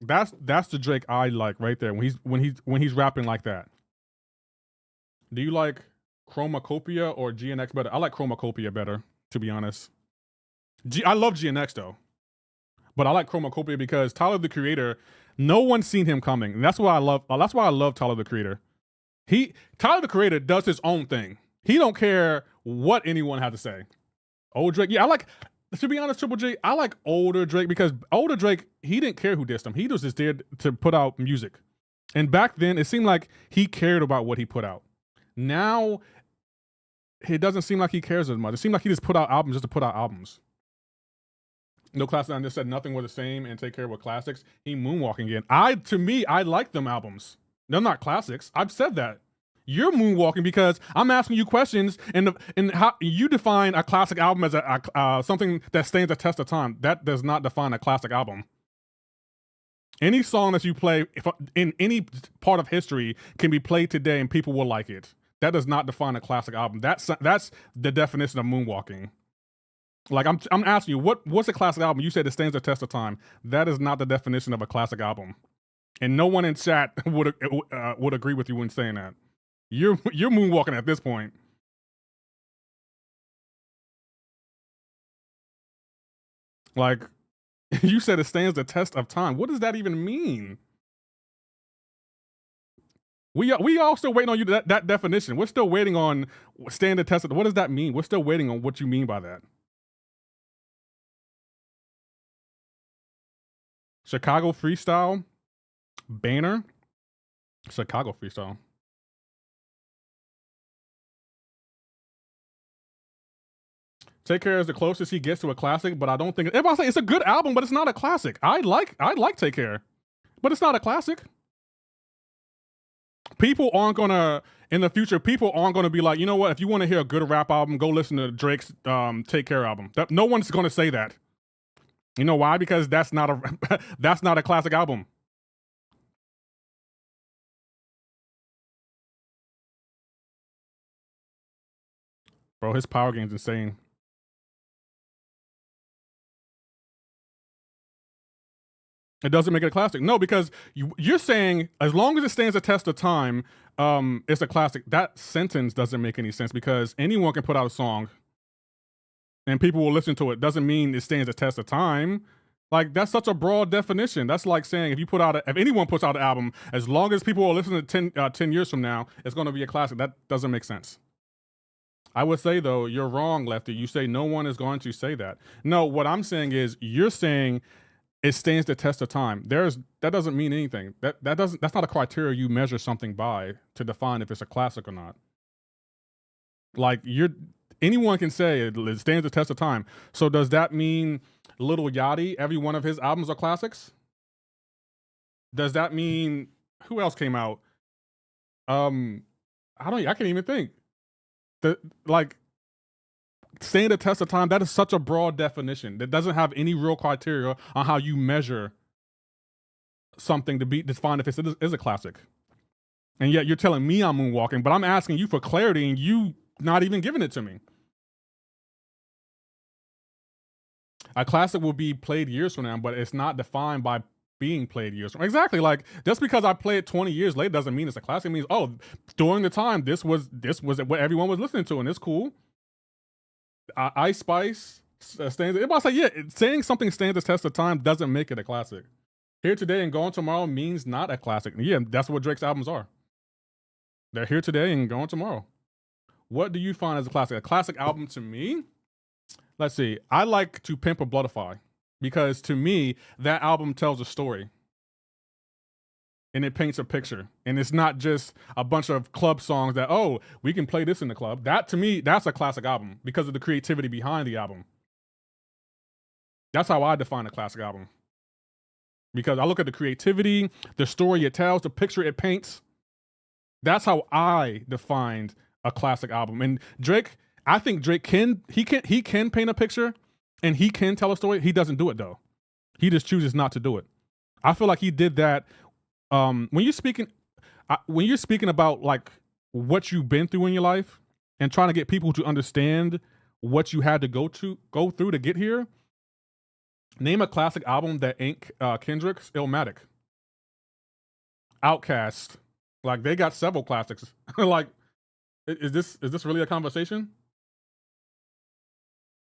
That's the Drake I like right there when he's rapping like that. Do you like Chromacopia or GNX better? I like Chromacopia better, to be honest. I love GNX though, but I like Chromacopia because Tyler the Creator, no one's seen him coming. And that's why I love Tyler the Creator. Tyler the Creator does his own thing. He don't care what anyone has to say. Old Drake. Yeah, I like. To be honest, Triple J, I like older Drake because older Drake, he didn't care who dissed him. He was just there to put out music. And back then, it seemed like he cared about what he put out. Now, it doesn't seem like he cares as much. It seemed like he just put out albums just to put out albums. No Classic I just said nothing was the same and Take Care with classics. He moonwalking again. To me, I like them albums. They're not classics. I've said that. You're moonwalking because I'm asking you questions, and how you define a classic album as something that stands the test of time. That does not define a classic album. Any song that you play in any part of history can be played today, and people will like it. That does not define a classic album. That's the definition of moonwalking. Like I'm asking you, what's a classic album? You said it stands the test of time. That is not the definition of a classic album, and no one in chat would agree with you when saying that. You're moonwalking at this point. Like, you said it stands the test of time. What does that even mean? We all still waiting on you that definition. We're still waiting on stand the test of. What does that mean? We're still waiting on what you mean by that. Chicago freestyle banner. Chicago freestyle. Take Care is the closest he gets to a classic, but I don't think everybody say it's a good album, but it's not a classic. I like Take Care, but it's not a classic. People aren't gonna in the future. People aren't gonna be like, you know what? If you want to hear a good rap album, go listen to Drake's Take Care album. No one's gonna say that. You know why? Because that's not a that's not a classic album. Bro, his power game's insane. It doesn't make it a classic. No, because you're saying as long as it stands the test of time, it's a classic. That sentence doesn't make any sense because anyone can put out a song and people will listen to it. Doesn't mean it stands the test of time. Like, that's such a broad definition. That's like saying if anyone puts out an album, as long as people will listen to 10 years from now, it's going to be a classic. That doesn't make sense. I would say, though, you're wrong, Lefty. You say no one is going to say that. No, what I'm saying is you're saying it stands the test of time. That doesn't mean anything. That's not a criteria you measure something by to define if it's a classic or not. Like anyone can say it stands the test of time. So does that mean Lil Yachty, every one of his albums are classics? Does that mean who else came out? I can't even think. Standing the test of time, that is such a broad definition that doesn't have any real criteria on how you measure something to be defined if it is a classic. And yet you're telling me I'm moonwalking, but I'm asking you for clarity and you not even giving it to me. A classic will be played years from now, but it's not defined by being played years from. Exactly. Like, just because I play it 20 years later doesn't mean it's a classic. It means, oh, during the time this was what everyone was listening to, and it's cool. Ice Spice stands. Everybody say, yeah, saying something stands the test of time doesn't make it a classic. Here today and gone tomorrow means not a classic. Yeah, that's what Drake's albums are. They're here today and gone tomorrow. What do you find as a classic? A classic album to me? Let's see. I like To Pimp a Butterfly because to me, that album tells a story. And it paints a picture. And it's not just a bunch of club songs that, oh, we can play this in the club. That, to me, that's a classic album because of the creativity behind the album. That's how I define a classic album. Because I look at the creativity, the story it tells, the picture it paints. That's how I defined a classic album. And Drake, I think Drake can paint a picture and he can tell a story. He doesn't do it though. He just chooses not to do it. I feel like he did that when you're speaking about like what you've been through in your life and trying to get people to understand what you had to go through to get here. Name a classic album that ain't Kendrick's. Illmatic. Outkast. Like, they got several classics. Like, is this really a conversation?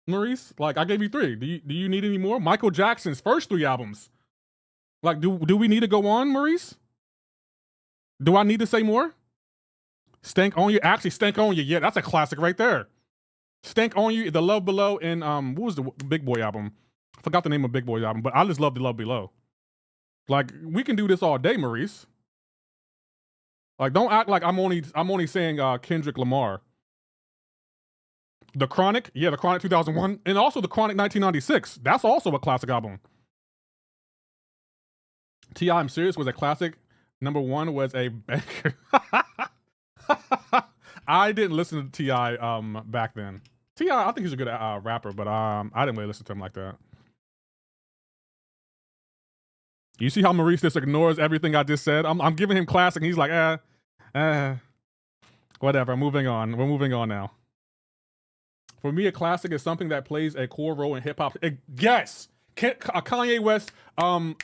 Maurice? Like, I gave you 3. Do you need any more? Michael Jackson's first 3 albums. Like, do we need to go on, Maurice? Do I need to say more? Stank on You? Actually, Stank on You. Yeah, that's a classic right there. Stank on You, The Love Below, and what was the Big Boy album? I forgot the name of Big Boy's album, but I just love The Love Below. Like, we can do this all day, Maurice. Like, don't act like I'm only saying Kendrick Lamar. The Chronic, yeah, The Chronic 2001, and also The Chronic 1996. That's also a classic album. T.I. I'm Serious was a classic. Number one was a banger. I didn't listen to T.I. Back then. T.I. I think he's a good rapper, but I didn't really listen to him like that. You see how Maurice just ignores everything I just said? I'm giving him classic, and he's like, whatever, moving on. We're moving on now. For me, a classic is something that plays a core role in hip hop. Yes! Kanye West, my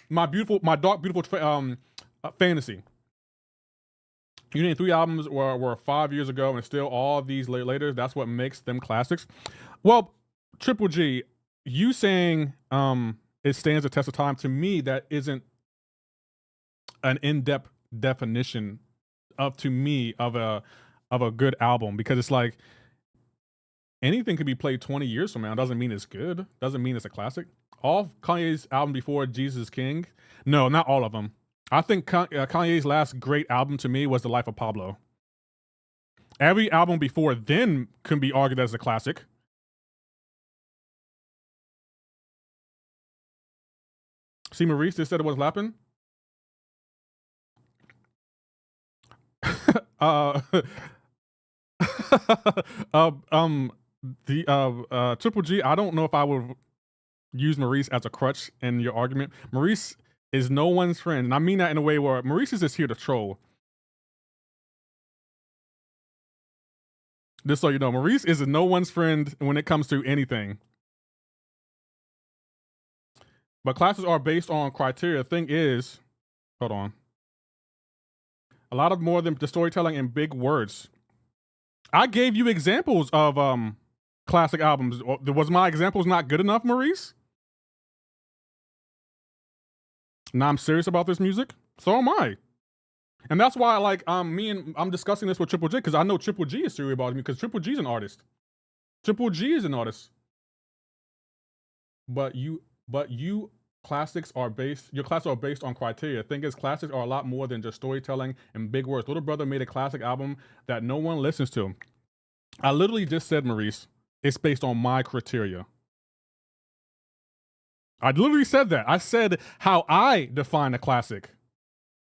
dark, beautiful fantasy. You name 3 albums were 5 years ago, and still all these later. That's what makes them classics. Well, Triple G, you saying it stands the test of time, to me that isn't an in-depth definition of a good album, because it's like anything could be played 20 years from now. Doesn't mean it's good. Doesn't mean it's a classic. All Kanye's album before Jesus is King, no, not all of them. I think Kanye's last great album to me was The Life of Pablo. Every album before then can be argued as a classic. See, Maurice just said it was lapping. Triple G, I don't know if I would use Maurice as a crutch in your argument. Maurice is no one's friend, and I mean that in a way where Maurice is just here to troll. Just so you know, Maurice is no one's friend when it comes to anything. But classes are based on criteria. The thing is, hold on. A lot of more than the storytelling and big words. I gave you examples of classic albums. Was my examples not good enough, Maurice? Now I'm serious about this music. So am I. And that's why, like, I'm discussing this with Triple J, because I know Triple G is serious about me, because Triple G is an artist. Triple G is an artist. But you classics are based, your classics are based on criteria. The thing is, classics are a lot more than just storytelling and big words. Little Brother made a classic album that no one listens to. I literally just said, Maurice, it's based on my criteria. I literally said that. I said how I define a classic.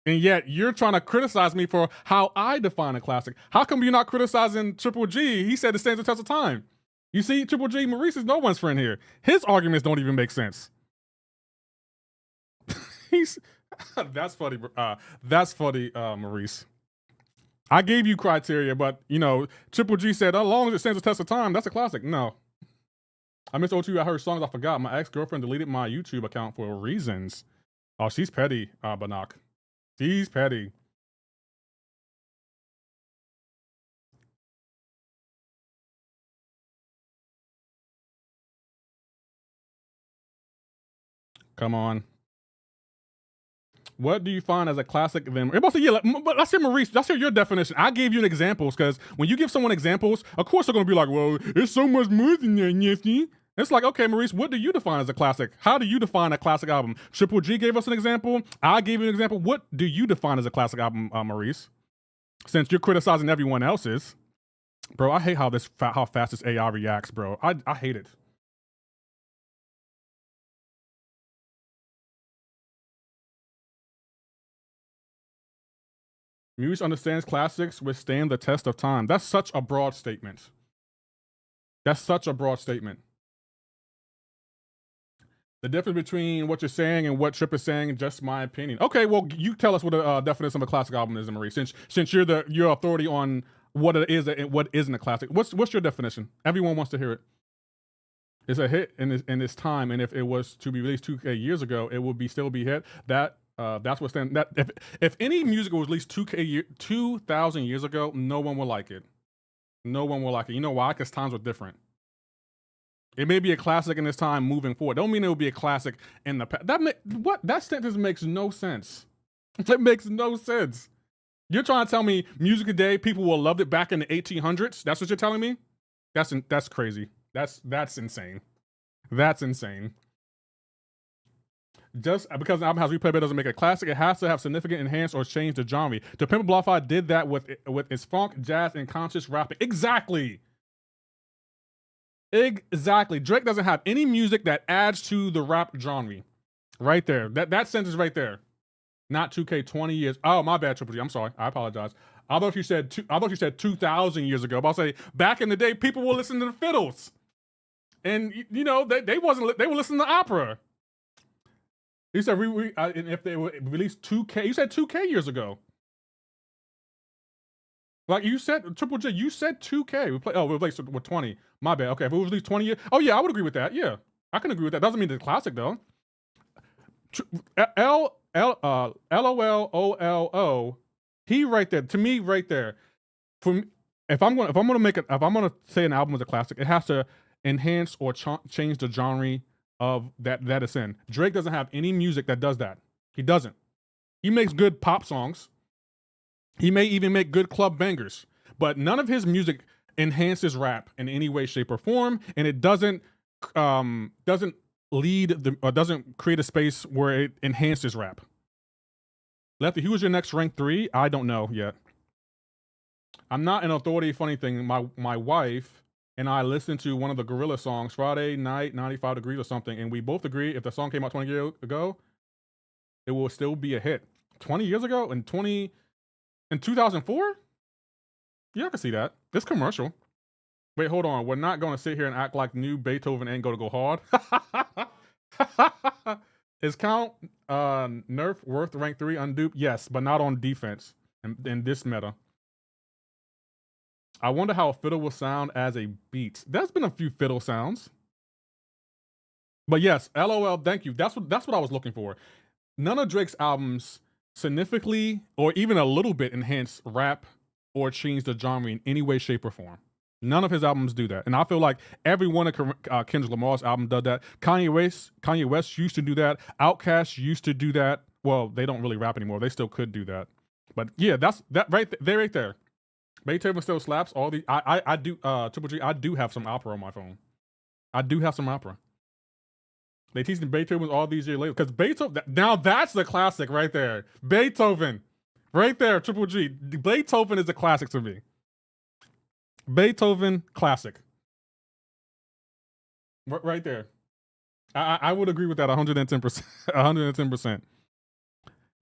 And yet you're trying to criticize me for how I define a classic. How come you're not criticizing Triple G? He said it stands the test of time. You see, Triple G, Maurice is no one's friend here. His arguments don't even make sense. That's funny. That's funny, Maurice. I gave you criteria, but you know, Triple G said, as long as it stands the test of time, that's a classic. No. I missed O2. I heard songs I forgot. My ex-girlfriend deleted my YouTube account for reasons. Oh, she's petty, Banak. She's petty. Come on. What do you find as a classic then? But let's hear Maurice. Let's hear your definition. I gave you an examples, because when you give someone examples, of course they're going to be like, well, it's so much more than that, Nifty. It's like, okay, Maurice, what do you define as a classic? How do you define a classic album? Triple G gave us an example. I gave you an example. What do you define as a classic album, Maurice? Since you're criticizing everyone else's. Bro, I hate how fast this AI reacts, bro. I hate it. Maurice understands classics withstand the test of time. That's such a broad statement. That's such a broad statement. The difference between what you're saying and what Trip is saying, just my opinion. Okay, well, you tell us what a definition of a classic album is, Maurice. Since you're your authority on what it is and what isn't a classic. What's your definition? Everyone wants to hear it. It's a hit in its time, and if it was to be released 2 years ago, it would still be hit. That's what stands. That if any music was released 2,000 years ago, no one will like it. No one will like it. You know why? Because times were different. It may be a classic in this time moving forward. Don't mean it will be a classic in the past. That sentence makes no sense. It makes no sense. You're trying to tell me music today, people will love it back in the 1800s? That's what you're telling me? That's crazy. That's insane. That's insane. Just because an album has replay but doesn't make it a classic, it has to have significant enhance or change the genre. To Pimp a Butterfly did that with its funk, jazz, and conscious rapping. Exactly. Exactly. Drake doesn't have any music that adds to the rap genre. Right there. That sentence right there. Not 2K 20 years. Oh, my bad, Triple G. I'm sorry. I apologize. I thought you said 2,000 years ago. But I'll say back in the day, people were listening to the fiddles, and you know they were listening to opera. You said and if they were released 2K, you said 2K years ago. Like you said, Triple J, you said 2K. We replaced with 20. My bad. Okay, if it was released 20 years, oh yeah, I would agree with that. Yeah, I can agree with that. Doesn't mean it's a classic though. LOL. He right there. To me, right there. If I'm gonna say an album is a classic, it has to enhance or change the genre of that it's in. Drake doesn't have any music that does that. He doesn't. He makes good pop songs. He may even make good club bangers, but none of his music enhances rap in any way, shape, or form, and it doesn't doesn't create a space where it enhances rap. Lefty, who is your next rank 3? I don't know yet. I'm not an authority. Funny thing, my wife and I listened to one of the Gorilla songs Friday night, 95 Degrees or something, and we both agree if the song came out 20 years ago, it will still be a hit. 20 years ago? In 2004? Yeah, I can see that. This commercial. Wait, hold on. We're not going to sit here and act like new Beethoven ain't going to go hard. Is Count Nerf worth rank 3 unduped? Yes, but not on defense in this meta. I wonder how a fiddle will sound as a beat. There's been a few fiddle sounds. But yes, LOL, thank you. That's what I was looking for. None of Drake's albums significantly or even a little bit enhance rap or change the genre in any way, shape, or form. None of his albums do that. And I feel like every one of Kendrick Lamar's albums does that. Kanye West used to do that. Outkast used to do that. Well, they don't really rap anymore. They still could do that. But yeah, that's that right there. Beethoven still slaps. All the I do Triple G. I do have some opera on my phone. I do have some opera. They teach me Beethoven all these years later because Beethoven. Now that's the classic right there. Beethoven, right there. Triple G. Beethoven is a classic to me. Beethoven classic. Right there. I would agree with that 110%. 110%.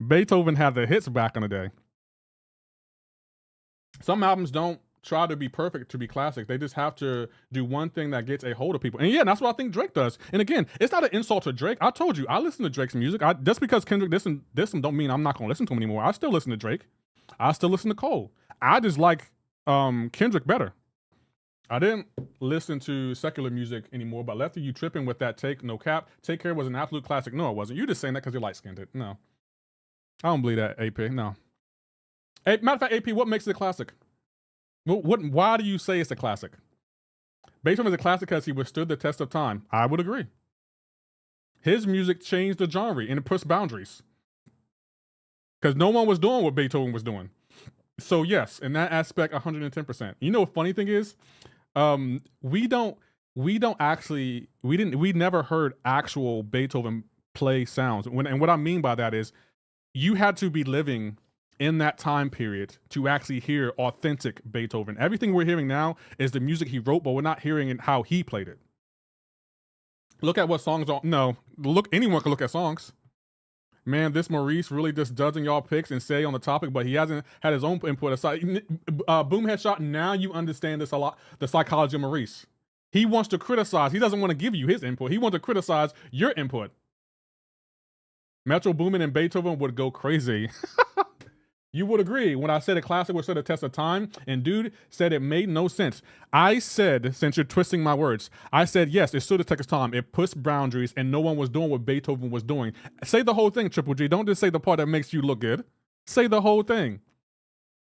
Beethoven had the hits back in the day. Some albums don't try to be perfect to be classic. They just have to do one thing that gets a hold of people. And yeah, that's what I think Drake does. And again, it's not an insult to Drake. I told you, I listen to Drake's music. Just because Kendrick this don't mean I'm not going to listen to him anymore. I still listen to Drake. I still listen to Cole. I just like Kendrick better. I didn't listen to secular music anymore, but Lefty, you tripping with that Take No Cap. Take Care was an absolute classic. No, it wasn't. You just saying that because you're light-skinned. No. I don't believe that, AP. No. Matter of fact, AP, what makes it a classic? Why do you say it's a classic? Beethoven is a classic because he withstood the test of time. I would agree. His music changed the genre and it pushed boundaries. Because no one was doing what Beethoven was doing. So yes, in that aspect, 110%. You know what funny thing is? We never heard actual Beethoven play sounds. And what I mean by that is you had to be living in that time period to actually hear authentic Beethoven. Everything we're hearing now is the music he wrote, but we're not hearing it how he played it. Look at what songs are. No, anyone can look at songs. Man, this Maurice really just judging y'all picks and say on the topic, but he hasn't had his own input aside. Boom Headshot, now you understand this a lot, the psychology of Maurice. He wants to criticize. He doesn't want to give you his input. He wants to criticize your input. Metro Boomin and Beethoven would go crazy. You would agree when I said a classic would stand the test of time, and dude said it made no sense. I said, since you're twisting my words, I said, yes, it stood the test of time. It pushed boundaries, and no one was doing what Beethoven was doing. Say the whole thing, Triple G. Don't just say the part that makes you look good. Say the whole thing.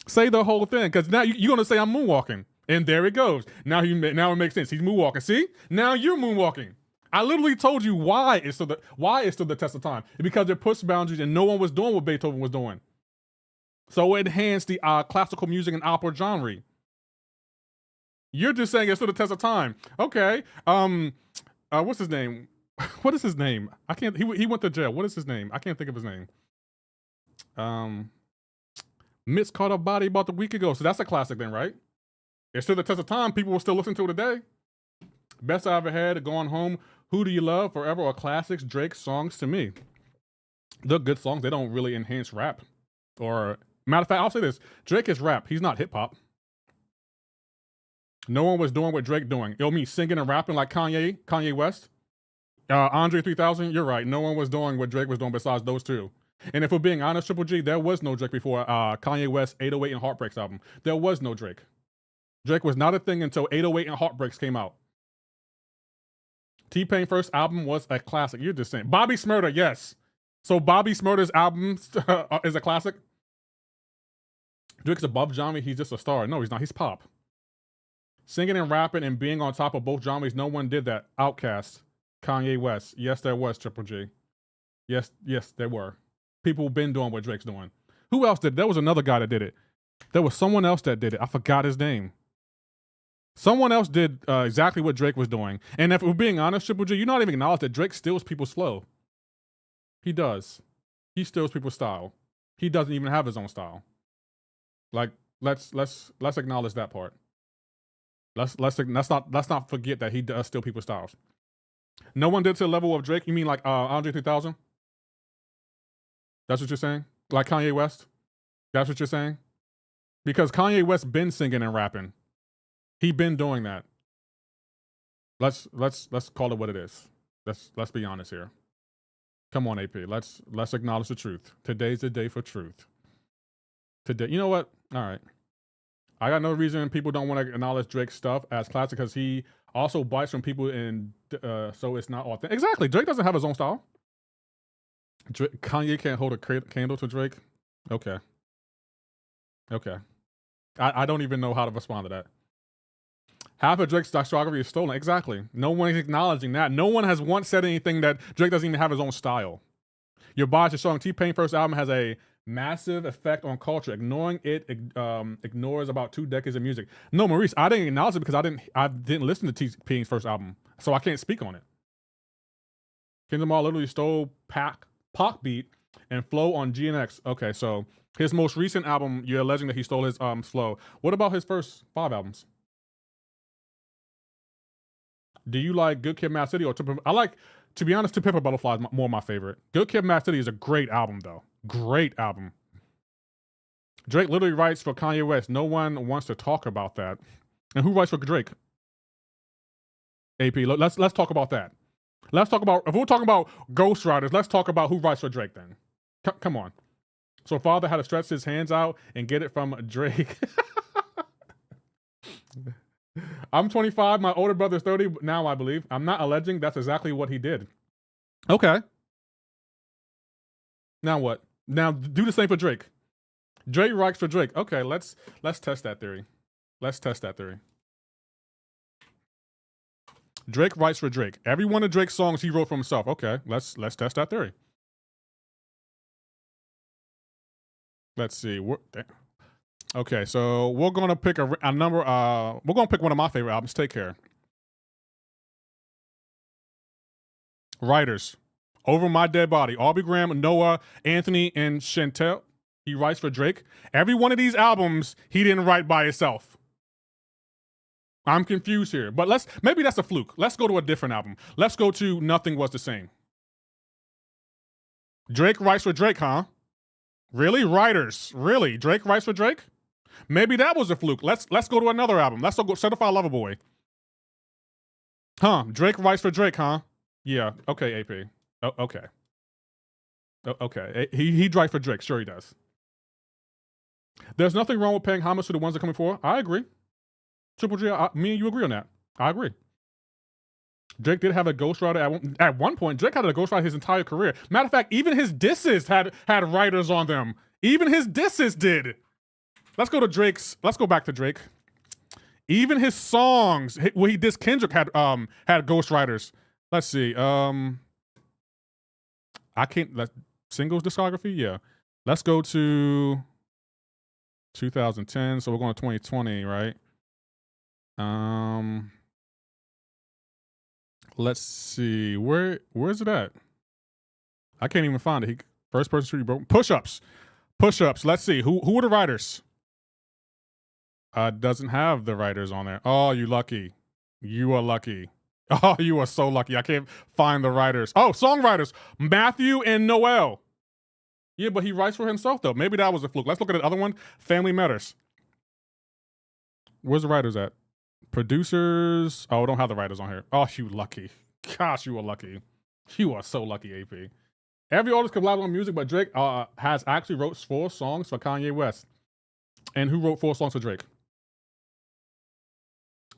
Say the whole thing, because now you're going to say I'm moonwalking. And there it goes. Now it makes sense. He's moonwalking. See? Now you're moonwalking. I literally told you why it stood the test of time. It's because it pushed boundaries, and no one was doing what Beethoven was doing. So it enhanced the classical music and opera genre. You're just saying it's stood the test of time. Okay. What's his name? What is his name? I can't. He went to jail. What is his name? I can't think of his name. Mitch caught a body about a week ago, so that's a classic then, right? It stood the test of time. People will still listen to it today. Best I ever had, Going Home, Who Do You Love, Forever are classics. Drake songs to me. They're good songs. They don't really enhance rap. Or matter of fact, I'll say this: Drake is rap. He's not hip hop. No one was doing what Drake doing. It'll mean singing and rapping like Kanye West. Andre 3000, you're right. No one was doing what Drake was doing besides those two. And if we're being honest, Triple G, there was no Drake before Kanye West 808 and Heartbreaks album. There was no Drake. Drake was not a thing until 808 and Heartbreaks came out. T-Pain first album was a classic. You're just saying. Bobby Shmurda, yes. So Bobby Shmurda's album is a classic. Drake's above genre. He's just a star. No, he's not. He's pop. Singing and rapping and being on top of both genres, no one did that. Outkast, Kanye West. Yes, there was, Triple G. Yes, there were. People been doing what Drake's doing. Who else did it? There was another guy that did it. There was someone else that did it. I forgot his name. Someone else did exactly what Drake was doing. And if we're being honest, Triple G, you're not even acknowledging that Drake steals people's flow. He does. He steals people's style. He doesn't even have his own style. Like, let's acknowledge that part. Let's not forget that he does steal people's styles. No one did to the level of Drake. You mean like Andre 3000? That's what you're saying? Like Kanye West? That's what you're saying? Because Kanye West been singing and rapping. He been doing that. Let's call it what it is. Let's be honest here. Come on, AP. Let's acknowledge the truth. Today's the day for truth. Today, you know what? All right. I got no reason people don't want to acknowledge Drake's stuff as classic because he also bites from people and so it's not authentic. Exactly. Drake doesn't have his own style. Kanye can't hold a candle to Drake. Okay. I don't even know how to respond to that. Half of Drake's discography is stolen. Exactly. No one is acknowledging that. No one has once said anything that Drake doesn't even have his own style. Your bias is showing T-Pain first album has a massive effect on culture. Ignoring it ignores about 2 decades of music. No, Maurice, I didn't acknowledge it because I didn't listen to T-Pain's first album, so I can't speak on it. Kendrick Lamar literally stole Pac beat and flow on GNX. Okay, so his most recent album, you're alleging that he stole his flow. What about his first 5 albums? Do you like Good Kid, Mad City or I like, to be honest, To Pimp a Butterfly is more my favorite. Good Kid, Mad City is a great album though. Great album. Drake literally writes for Kanye West. No one wants to talk about that. And who writes for Drake? AP, let's talk about that. Let's talk about, if we're talking about ghostwriters, let's talk about who writes for Drake then. Come on. So father had to stretch his hands out and get it from Drake. I'm 25, my older brother's 30 now, I believe. I'm not alleging, that's exactly what he did. Okay. Now what? Now do the same for Drake. Drake writes for Drake. Okay, let's test that theory. Let's test that theory. Drake writes for Drake. Every one of Drake's songs he wrote for himself. Okay, let's test that theory. Let's see. Okay, so we're gonna pick a number. We're gonna pick one of my favorite albums. Take Care. Writers. Over My Dead Body. Aubrey Graham, Noah, Anthony, and Chantel. He writes for Drake. Every one of these albums he didn't write by himself. I'm confused here, but maybe that's a fluke. Let's go to a different album. Let's go to Nothing Was the Same. Drake writes for Drake, huh? Really? Writers. Really? Drake writes for Drake? Maybe that was a fluke. Let's go to another album. Let's go Certified Lover Boy. Huh? Drake writes for Drake, huh? Yeah. Okay, AP. Oh, okay. Okay. He writes for Drake. Sure he does. There's nothing wrong with paying homage to the ones that are coming forward. I agree. Triple G, me and you agree on that. I agree. Drake did have a ghostwriter at one point. Drake had a ghostwriter his entire career. Matter of fact, even his disses had writers on them. Even his disses did. Let's go back to Drake. Even his songs, where he dissed Kendrick had ghostwriters. Let's see. Singles discography? Yeah. Let's go to 2010. So we're going to 2020, right? Um, let's see. Where's it at? I can't even find it. First person shooter, bro. Push-ups. Push-ups. Let's see. Who are the writers? Doesn't have the writers on there. Oh, you lucky. You are lucky. Oh, you are so lucky. I can't find the writers. Oh, songwriters. Matthew and Noel. Yeah, but he writes for himself, though. Maybe that was a fluke. Let's look at the other one. Family Matters. Where's the writers at? Producers. Oh, don't have the writers on here. Oh, you lucky. Gosh, you are lucky. You are so lucky, AP. Every artist collabs on music, but Drake has actually wrote 4 songs for Kanye West. And who wrote 4 songs for Drake?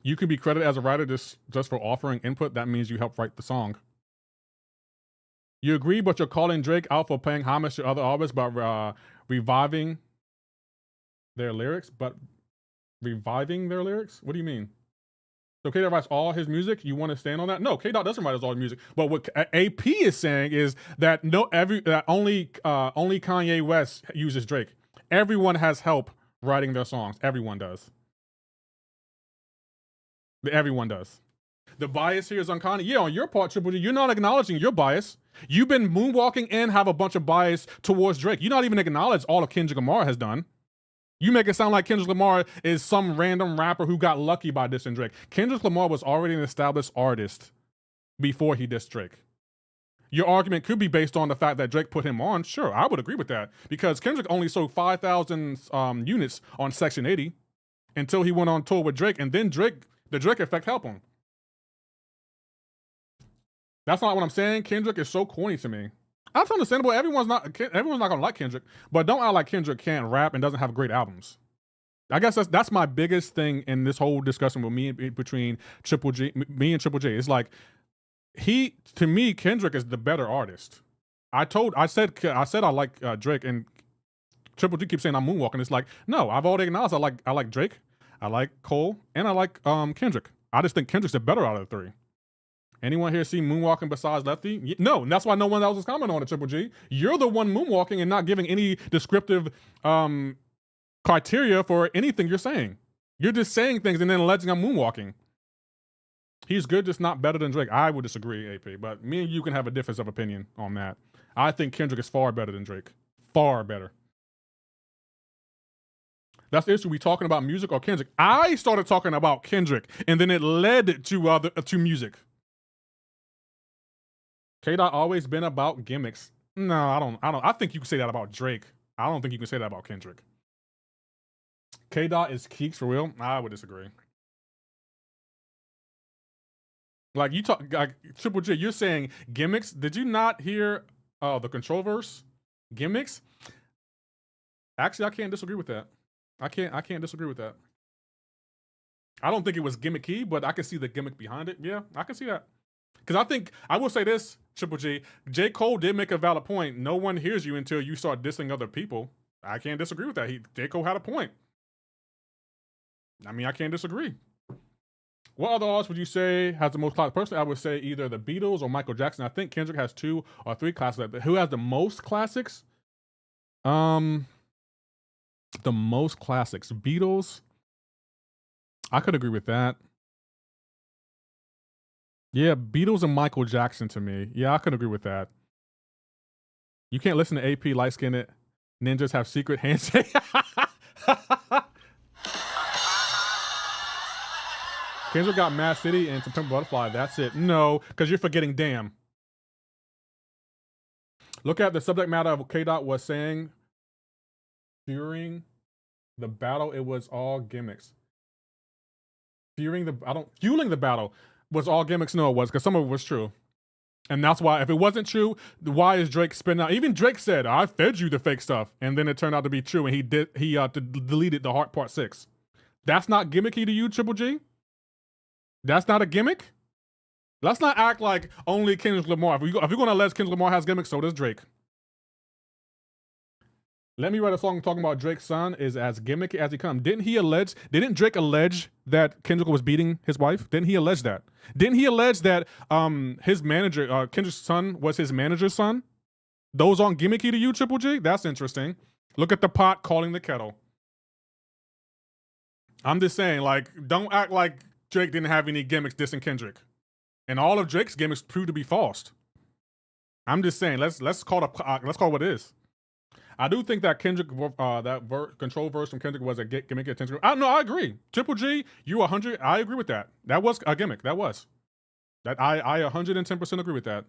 You can be credited as a writer just for offering input. That means you helped write the song. You agree, but you're calling Drake out for paying homage to other artists by reviving their lyrics. But reviving their lyrics? What do you mean? So K-Dot writes all his music. You want to stand on that? No, K-Dot doesn't write all his music. But what AP is saying is that only Kanye West uses Drake. Everyone has help writing their songs. Everyone does. Everyone does. The bias here is on Kanye. Yeah, on your part, Triple G, you're not acknowledging your bias. You've been moonwalking and have a bunch of bias towards Drake. You not even acknowledge all of Kendrick Lamar has done. You make it sound like Kendrick Lamar is some random rapper who got lucky by dissing Drake. Kendrick Lamar was already an established artist before he dissed Drake. Your argument could be based on the fact that Drake put him on. Sure, I would agree with that. Because Kendrick only sold 5,000 units on Section 80 until he went on tour with Drake. And then the Drake effect helped him. That's not what I'm saying. Kendrick is so corny to me. That's understandable. Everyone's not gonna like Kendrick, but don't act like Kendrick can't rap and doesn't have great albums. I guess that's my biggest thing in this whole discussion with me and Triple J. It's like to me, Kendrick is the better artist. I said I like Drake, and Triple G keeps saying I'm moonwalking. It's like, no, I've already acknowledged I like Drake, I like Cole, and I like Kendrick. I just think Kendrick's the better out of the 3. Anyone here see moonwalking besides Lefty? No, and that's why no one else is commenting on it, Triple G. You're the one moonwalking and not giving any descriptive criteria for anything you're saying. You're just saying things and then alleging I'm moonwalking. He's good, just not better than Drake. I would disagree, AP, but me and you can have a difference of opinion on that. I think Kendrick is far better than Drake. Far better. That's the issue. We talking about music or Kendrick? I started talking about Kendrick, and then it led to music. K-Dot always been about gimmicks. No, I don't. I think you can say that about Drake. I don't think you can say that about Kendrick. K-Dot is Keeks for real? I would disagree. Like you talk, like Triple J, you're saying gimmicks. Did you not hear the Controverse? Gimmicks? Actually, I can't disagree with that. I can't disagree with that. I don't think it was gimmicky, but I can see the gimmick behind it. Yeah, I can see that. Because I will say this, Triple G, J. Cole did make a valid point. No one hears you until you start dissing other people. I can't disagree with that. J. Cole had a point. I mean, I can't disagree. What other artists would you say has the most classics? Personally, I would say either the Beatles or Michael Jackson. I think Kendrick has 2 or 3 classics. Who has the most classics? The most classics. Beatles. I could agree with that. Yeah, Beatles and Michael Jackson to me. Yeah, I could agree with that. You can't listen to AP light-skinned ninjas have secret handshake. Kendrick got Mad City and September Butterfly. That's it. No, because you're forgetting Damn. Look at the subject matter of what K-Dot was saying. During the battle, it was all gimmicks. Fueling the battle was all gimmicks. No, it was, because some of it was true. And that's why, if it wasn't true, why is Drake spinning out? Even Drake said, I fed you the fake stuff. And then it turned out to be true. And he deleted the Heart Part 6. That's not gimmicky to you, Triple G? That's not a gimmick? Let's not act like only Kendrick Lamar. If you're going to allege Kendrick Lamar has gimmicks, so does Drake. Let Me Write a Song talking about Drake's son is as gimmicky as he comes. Didn't Drake allege that Kendrick was beating his wife? Didn't he allege that? Didn't he allege that his manager, Kendrick's son, was his manager's son? Those aren't gimmicky to you, Triple G? That's interesting. Look at the pot calling the kettle. I'm just saying, like, don't act like Drake didn't have any gimmicks dissing Kendrick, and all of Drake's gimmicks proved to be false. I'm just saying, let's call it what it is. I do think that Kendrick, control verse from Kendrick was a gimmick attention. No, I agree. Triple G, you 100. I agree with that. That was a gimmick. That was. That I 110% agree with that.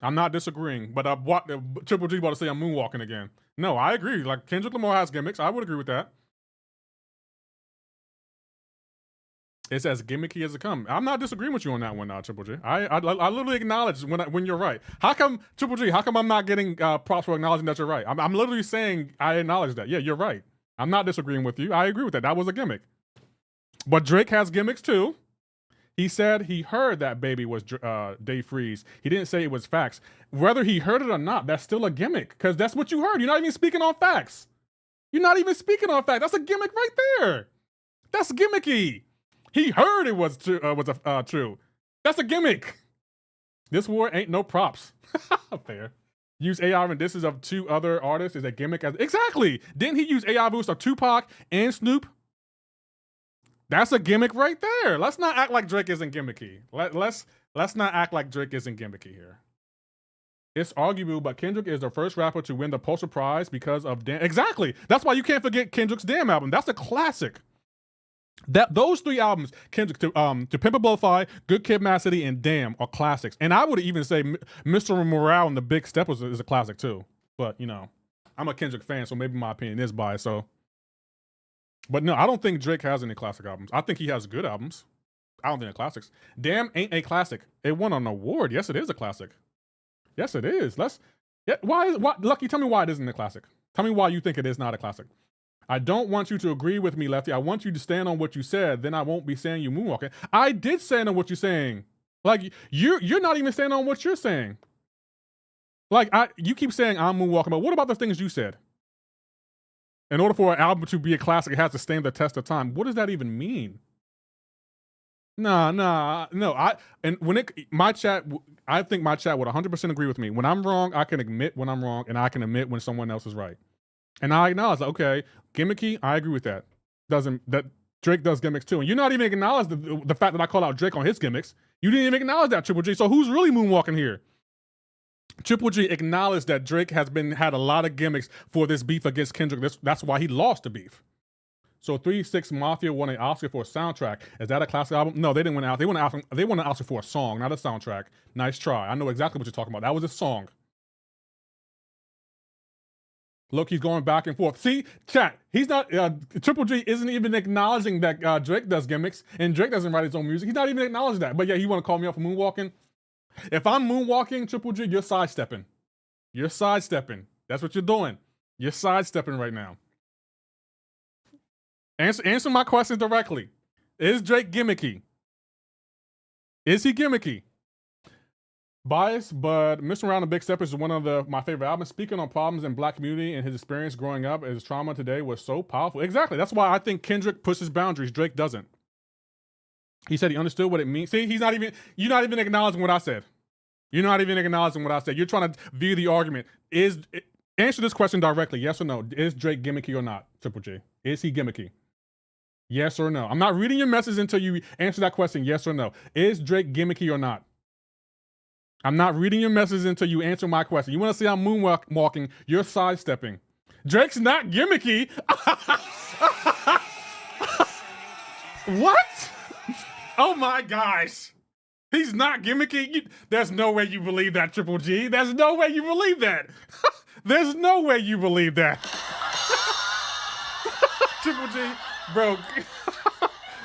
I'm not disagreeing, but what Triple G about to say I'm moonwalking again. No, I agree. Like Kendrick Lamar has gimmicks. I would agree with that. It's as gimmicky as it comes. I'm not disagreeing with you on that one, Triple G. I literally acknowledge when you're right. How come Triple G? How come I'm not getting props for acknowledging that you're right? I'm literally saying I acknowledge that. Yeah, you're right. I'm not disagreeing with you. I agree with that. That was a gimmick. But Drake has gimmicks too. He said he heard that baby was Dave Freeze. He didn't say it was facts. Whether he heard it or not, that's still a gimmick because that's what you heard. You're not even speaking on facts. You're not even speaking on facts. That's a gimmick right there. That's gimmicky. He heard it was true. That's a gimmick. This war ain't no props. Fair. Use AI and disses of 2 other artists is a gimmick. Exactly. Didn't he use AI boost of Tupac and Snoop? That's a gimmick right there. Let's not act like Drake isn't gimmicky. Let's not act like Drake isn't gimmicky here. It's arguable, but Kendrick is the first rapper to win the Pulitzer Prize because of Damn. Exactly. That's why you can't forget Kendrick's Damn album. That's a classic. Those 3 albums, Kendrick, To Pimp a Butterfly, Good Kid, Mad City, and Damn, are classics. And I would even say Mr. Morale and The Big Step is a classic too. But you know, I'm a Kendrick fan, so maybe my opinion is biased. So, but no, I don't think Drake has any classic albums. I think he has good albums. I don't think they're classics. Damn ain't a classic. It won an award. Yes, it is a classic. Yes, it is. Why? Lucky, tell me why it isn't a classic. Tell me why you think it is not a classic. I don't want you to agree with me, Lefty. I want you to stand on what you said. Then I won't be saying you moonwalking. I did stand on what you're saying. Like you're not even standing on what you're saying. Like you keep saying I'm moonwalking, but what about the things you said? In order for an album to be a classic, it has to stand the test of time. What does that even mean? No. I think my chat would 100% agree with me. When I'm wrong, I can admit when I'm wrong, and I can admit when someone else is right. And I acknowledge, okay, gimmicky, I agree with that. That Drake does gimmicks too. And you're not even acknowledging the fact that I call out Drake on his gimmicks. You didn't even acknowledge that, Triple G. So who's really moonwalking here? Triple G acknowledged that Drake had a lot of gimmicks for this beef against Kendrick. That's why he lost the beef. So 3 6 Mafia won an Oscar for a soundtrack. Is that a classic album? No, they didn't win an Oscar. They won an Oscar for a song, not a soundtrack. Nice try. I know exactly what you're talking about. That was a song. Look, he's going back and forth. See, chat, he's not, Triple G isn't even acknowledging that Drake does gimmicks and Drake doesn't write his own music. He's not even acknowledging that. But yeah, he want to call me out for moonwalking. If I'm moonwalking, Triple G, you're sidestepping. You're sidestepping. That's what you're doing. You're sidestepping right now. Answer my question directly. Is Drake gimmicky? Is he gimmicky? Biased, but Mr. Around the Big Step is one of my favorite albums. Speaking on problems in Black community and his experience growing up, his trauma today was so powerful. Exactly. That's why I think Kendrick pushes boundaries. Drake doesn't. He said he understood what it means. See, you're not even acknowledging what I said. You're not even acknowledging what I said. You're trying to view the argument. Answer this question directly. Yes or no. Is Drake gimmicky or not, Triple G? Is he gimmicky? Yes or no. I'm not reading your message until you answer that question. Yes or no. Is Drake gimmicky or not? I'm not reading your message until you answer my question. You want to see I'm moonwalking, you're sidestepping. Drake's not gimmicky. What? Oh my gosh. He's not gimmicky? There's no way you believe that, Triple G. There's no way you believe that. There's no way you believe that. Triple G, bro.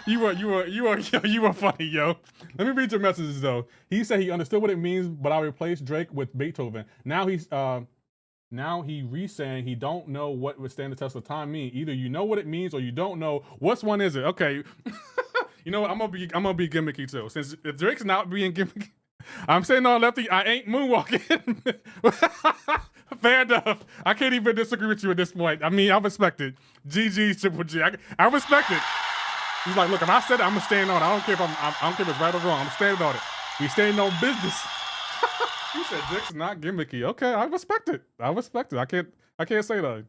You were funny, yo. Let me read your messages though. He said he understood what it means, but I replaced Drake with Beethoven. Now he re-saying he don't know what would stand the test of time mean. Either you know what it means or you don't know. Which one is it? Okay. You know what? I'm gonna be gimmicky too. Since if Drake's not being gimmicky, I'm saying no, Lefty, I ain't moonwalking. Fair enough. I can't even disagree with you at this point. I mean, I respect it. GG, Triple G. I respect it. He's like, look, if I said it, I'm gonna stand on it. I don't care if it's right or wrong. I'm standing on it. We standing on business. He said Drake's not gimmicky. Okay, I respect it. I can't say that.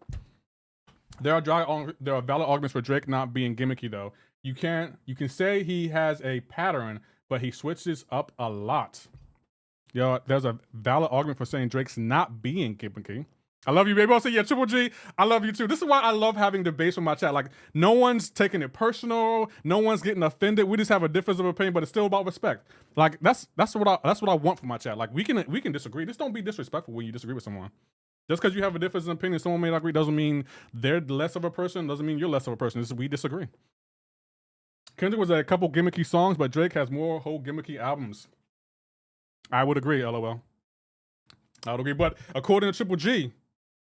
There are valid arguments for Drake not being gimmicky though. You can say he has a pattern, but he switches up a lot. Yo, there's a valid argument for saying Drake's not being gimmicky. I love you, baby. I'll say, yeah, Triple G, I love you too. This is why I love having debates with my chat. Like, no one's taking it personal. No one's getting offended. We just have a difference of opinion, but it's still about respect. Like, that's what I want from my chat. Like, we can disagree. Just don't be disrespectful when you disagree with someone. Just because you have a difference in opinion, someone may not agree, doesn't mean they're less of a person. Doesn't mean you're less of a person. We disagree. Kendrick was a couple gimmicky songs, but Drake has more whole gimmicky albums. I would agree, LOL. I would agree, but according to Triple G,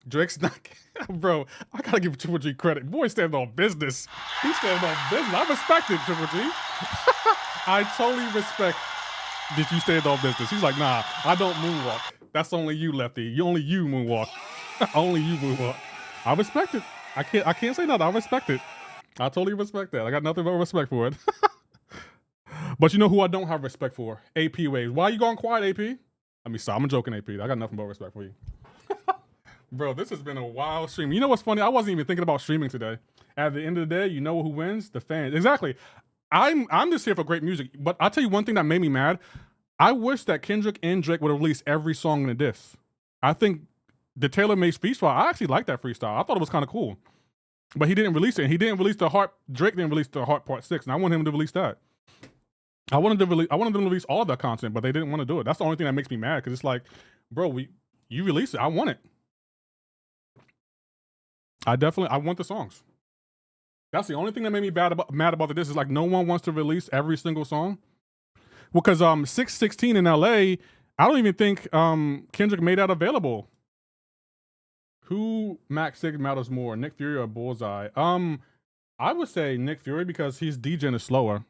Drake's not. Bro, I gotta give Triple G credit. Boy stands on business. He stands on business. I respect it, Triple G. I totally respect that you stand on business. He's like, nah, I don't moonwalk. That's only you, Lefty. Only you moonwalk. Only you moonwalk. I respect it. I can't say nothing. I respect it. I totally respect that. I got nothing but respect for it. But you know who I don't have respect for? AP Waves. Why are you going quiet, AP? Let me stop. I'm joking, AP. I got nothing but respect for you. Bro, this has been a wild stream. You know what's funny? I wasn't even thinking about streaming today. At the end of the day, you know who wins? The fans. Exactly. I'm just here for great music. But I'll tell you one thing that made me mad. I wish that Kendrick and Drake would have released every song in a diss. I think the tailor-made freestyle, I actually like that freestyle. I thought it was kind of cool. But he didn't release it. And he didn't release Drake didn't release the Heart Part 6. And I want him to release that. I wanted them to release all the content, but they didn't want to do it. That's the only thing that makes me mad, because it's like, bro, you release it. I want it. I want the songs. That's the only thing that made me mad about this is like no one wants to release every single song. Well, because 616 in LA, I don't even think Kendrick made that available. Who Max Sig matters more, Nick Fury or Bullseye? I would say Nick Fury because he's DJing is slower.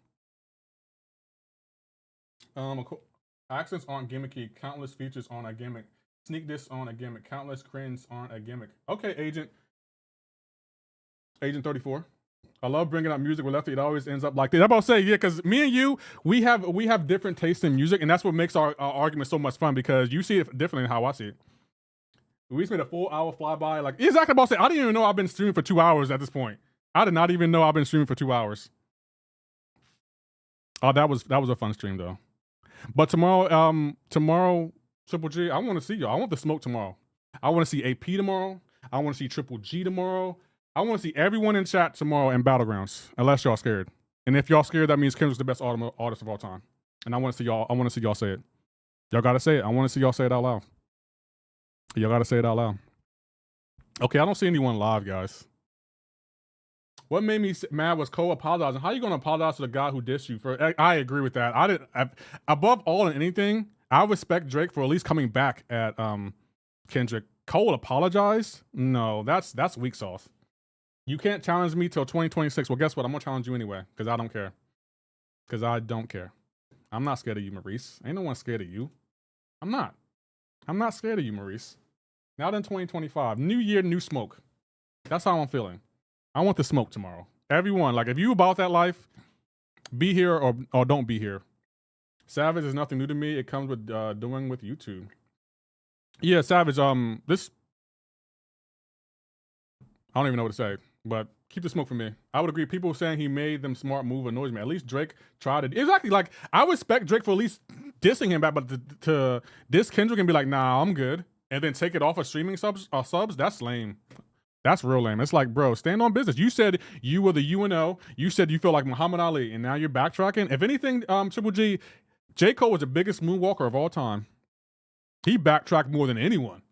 Accents aren't gimmicky. Countless features aren't a gimmick. Sneak diss aren't a gimmick. Countless crins aren't a gimmick. Okay, Agent 34. I love bringing up music with Lefty. It always ends up like this. I'm about to say, yeah, because me and you, we have different tastes in music, and that's what makes our argument so much fun, because you see it differently than how I see it. We just made a full hour flyby. Like, exactly about to say, I didn't even know I've been streaming for 2 hours at this point. I did not even know I've been streaming for 2 hours. Oh, that was a fun stream though. But tomorrow, Triple G, I want to see y'all. I want the smoke tomorrow. I want to see AP tomorrow. I want to see Triple G tomorrow. I want to see everyone in chat tomorrow in Battlegrounds, unless y'all scared. And if y'all scared, that means Kendrick's the best artist of all time. And I want to see y'all say it. Y'all gotta say it. I want to see y'all say it out loud. Y'all gotta say it out loud. Okay, I don't see anyone live, guys. What made me mad was Cole apologizing. How are you going to apologize to the guy who dissed you? I agree with that. Above all and anything, I respect Drake for at least coming back at Kendrick. Cole apologized? No, that's weak sauce. You can't challenge me till 2026. Well, guess what? I'm going to challenge you anyway, because I don't care. Because I don't care. I'm not scared of you, Maurice. Ain't no one scared of you. I'm not. I'm not scared of you, Maurice. Now then 2025. New year, new smoke. That's how I'm feeling. I want the smoke tomorrow. Everyone, like, if you about that life, be here or don't be here. Savage is nothing new to me. It comes with doing with YouTube. Yeah, Savage, this, I don't even know what to say, but keep the smoke from me. I would agree. People saying he made them smart move annoys me. At least Drake tried it. Exactly. Like, I respect Drake for at least dissing him back, but to diss Kendrick and be like, nah, I'm good, and then take it off of streaming subs, that's lame. That's real lame. It's like, bro, stand on business. You said you were the UNO. You said you feel like Muhammad Ali, and now you're backtracking. If anything, Triple G, J. Cole was the biggest moonwalker of all time. He backtracked more than anyone.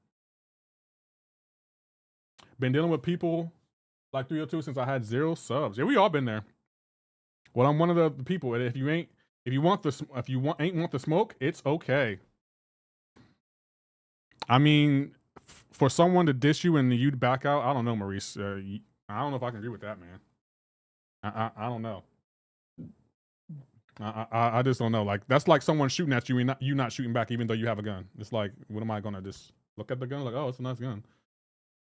Been dealing with people like 302 since I had 0 subs. Yeah, we all been there. Well, I'm one of the people. And if you ain't want the smoke, it's okay. I mean, for someone to diss you and you'd back out, I don't know, Maurice. I don't know if I can agree with that, man. I don't know. I just don't know. Like, that's like someone shooting at you and you not shooting back, even though you have a gun. It's like, what am I gonna just look at the gun like, oh, it's a nice gun?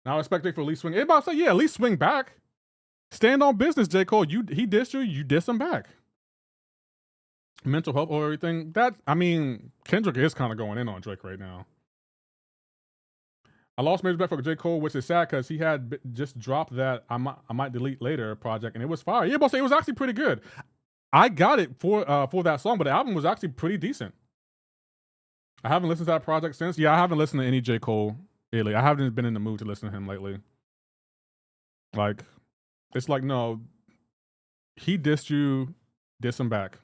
Now I expect it for at least swing. Everybody say, yeah, at least swing back. Stand on business, J. Cole. He dissed you, you diss him back. Mental health or everything. I mean, Kendrick is kind of going in on Drake right now. I lost major respect for J. Cole, which is sad because he had just dropped that I might delete later project, and it was fire. Yeah, but it was actually pretty good. I got it for that song, but the album was actually pretty decent. I haven't listened to that project since. Yeah, I haven't listened to any J. Cole lately. I haven't been in the mood to listen to him lately. Like, it's like, no, he dissed you, diss him back.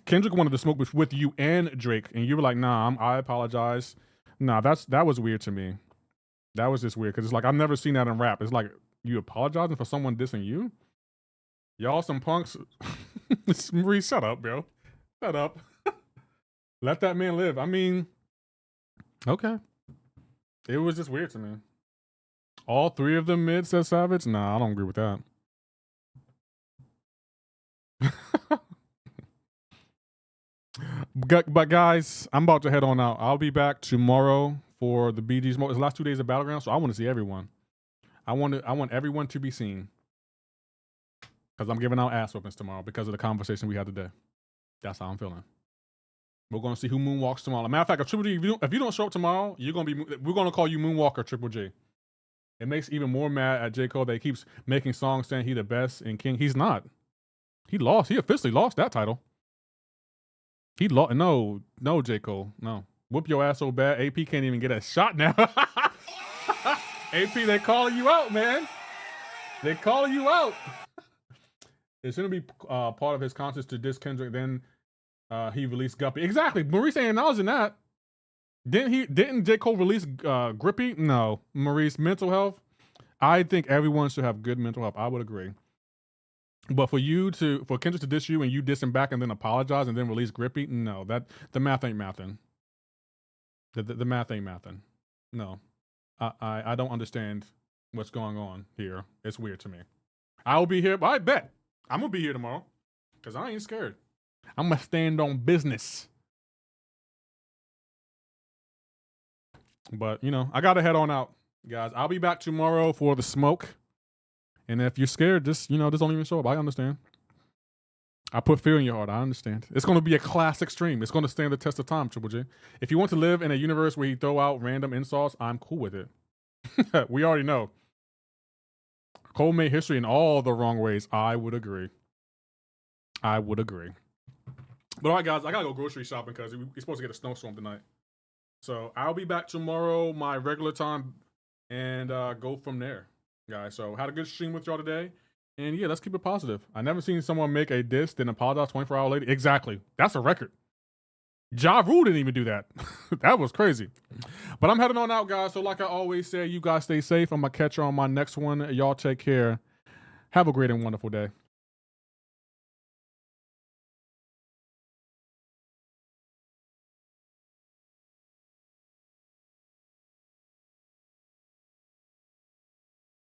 Kendrick wanted to smoke with you and Drake, and you were like, nah, I apologize. Nah, that was weird to me. That was just weird because it's like I've never seen that in rap. It's like you apologizing for someone dissing you. Y'all some punks. Marie, shut up, bro. Shut up. Let that man live. I mean, okay. It was just weird to me. All three of them mid, said Savage? Nah, I don't agree with that. But guys, I'm about to head on out. I'll be back tomorrow for the BG's. It's the last 2 days of Battlegrounds, so I want to see everyone. I want everyone to be seen. Because I'm giving out ass whoopings tomorrow because of the conversation we had today. That's how I'm feeling. We're going to see who moonwalks tomorrow. Matter of fact, if Triple G, if you don't show up tomorrow, we're going to call you Moonwalker Triple G. It makes even more mad at J. Cole that he keeps making songs saying he the best and king. He's not. He lost. He officially lost that title. He lost. No, J. Cole. No. Whoop your ass so bad, AP can't even get a shot now. AP, they calling you out, man. They calling you out. It shouldn't be part of his conscience to diss Kendrick. Then he released Guppy. Exactly. Maurice ain't acknowledging that. Didn't J. Cole release Grippy? No. Maurice, mental health. I think everyone should have good mental health. I would agree. But for Kendrick to diss you and you diss him back and then apologize and then release Grippy, no, the math ain't mathing. The math ain't mathing. No, I don't understand what's going on here. It's weird to me. I'll be here. I bet I'm gonna be here tomorrow because I ain't scared. I'm gonna stand on business. But I gotta head on out, guys. I'll be back tomorrow for the smoke. And if you're scared, just don't even show up. I understand. I put fear in your heart. I understand. It's going to be a classic stream. It's going to stand the test of time, Triple J. If you want to live in a universe where you throw out random insults, I'm cool with it. We already know. Cole made history in all the wrong ways. I would agree. But all right, guys, I got to go grocery shopping because we're supposed to get a snowstorm tonight. So I'll be back tomorrow, my regular time, and go from there, guys. So had a good stream with y'all today. And yeah, let's keep it positive. I never seen someone make a diss, then apologize 24 hours later. Exactly. That's a record. Ja Rule didn't even do that. That was crazy. But I'm heading on out, guys. So like I always say, you guys stay safe. I'm going to catch you on my next one. Y'all take care. Have a great and wonderful day.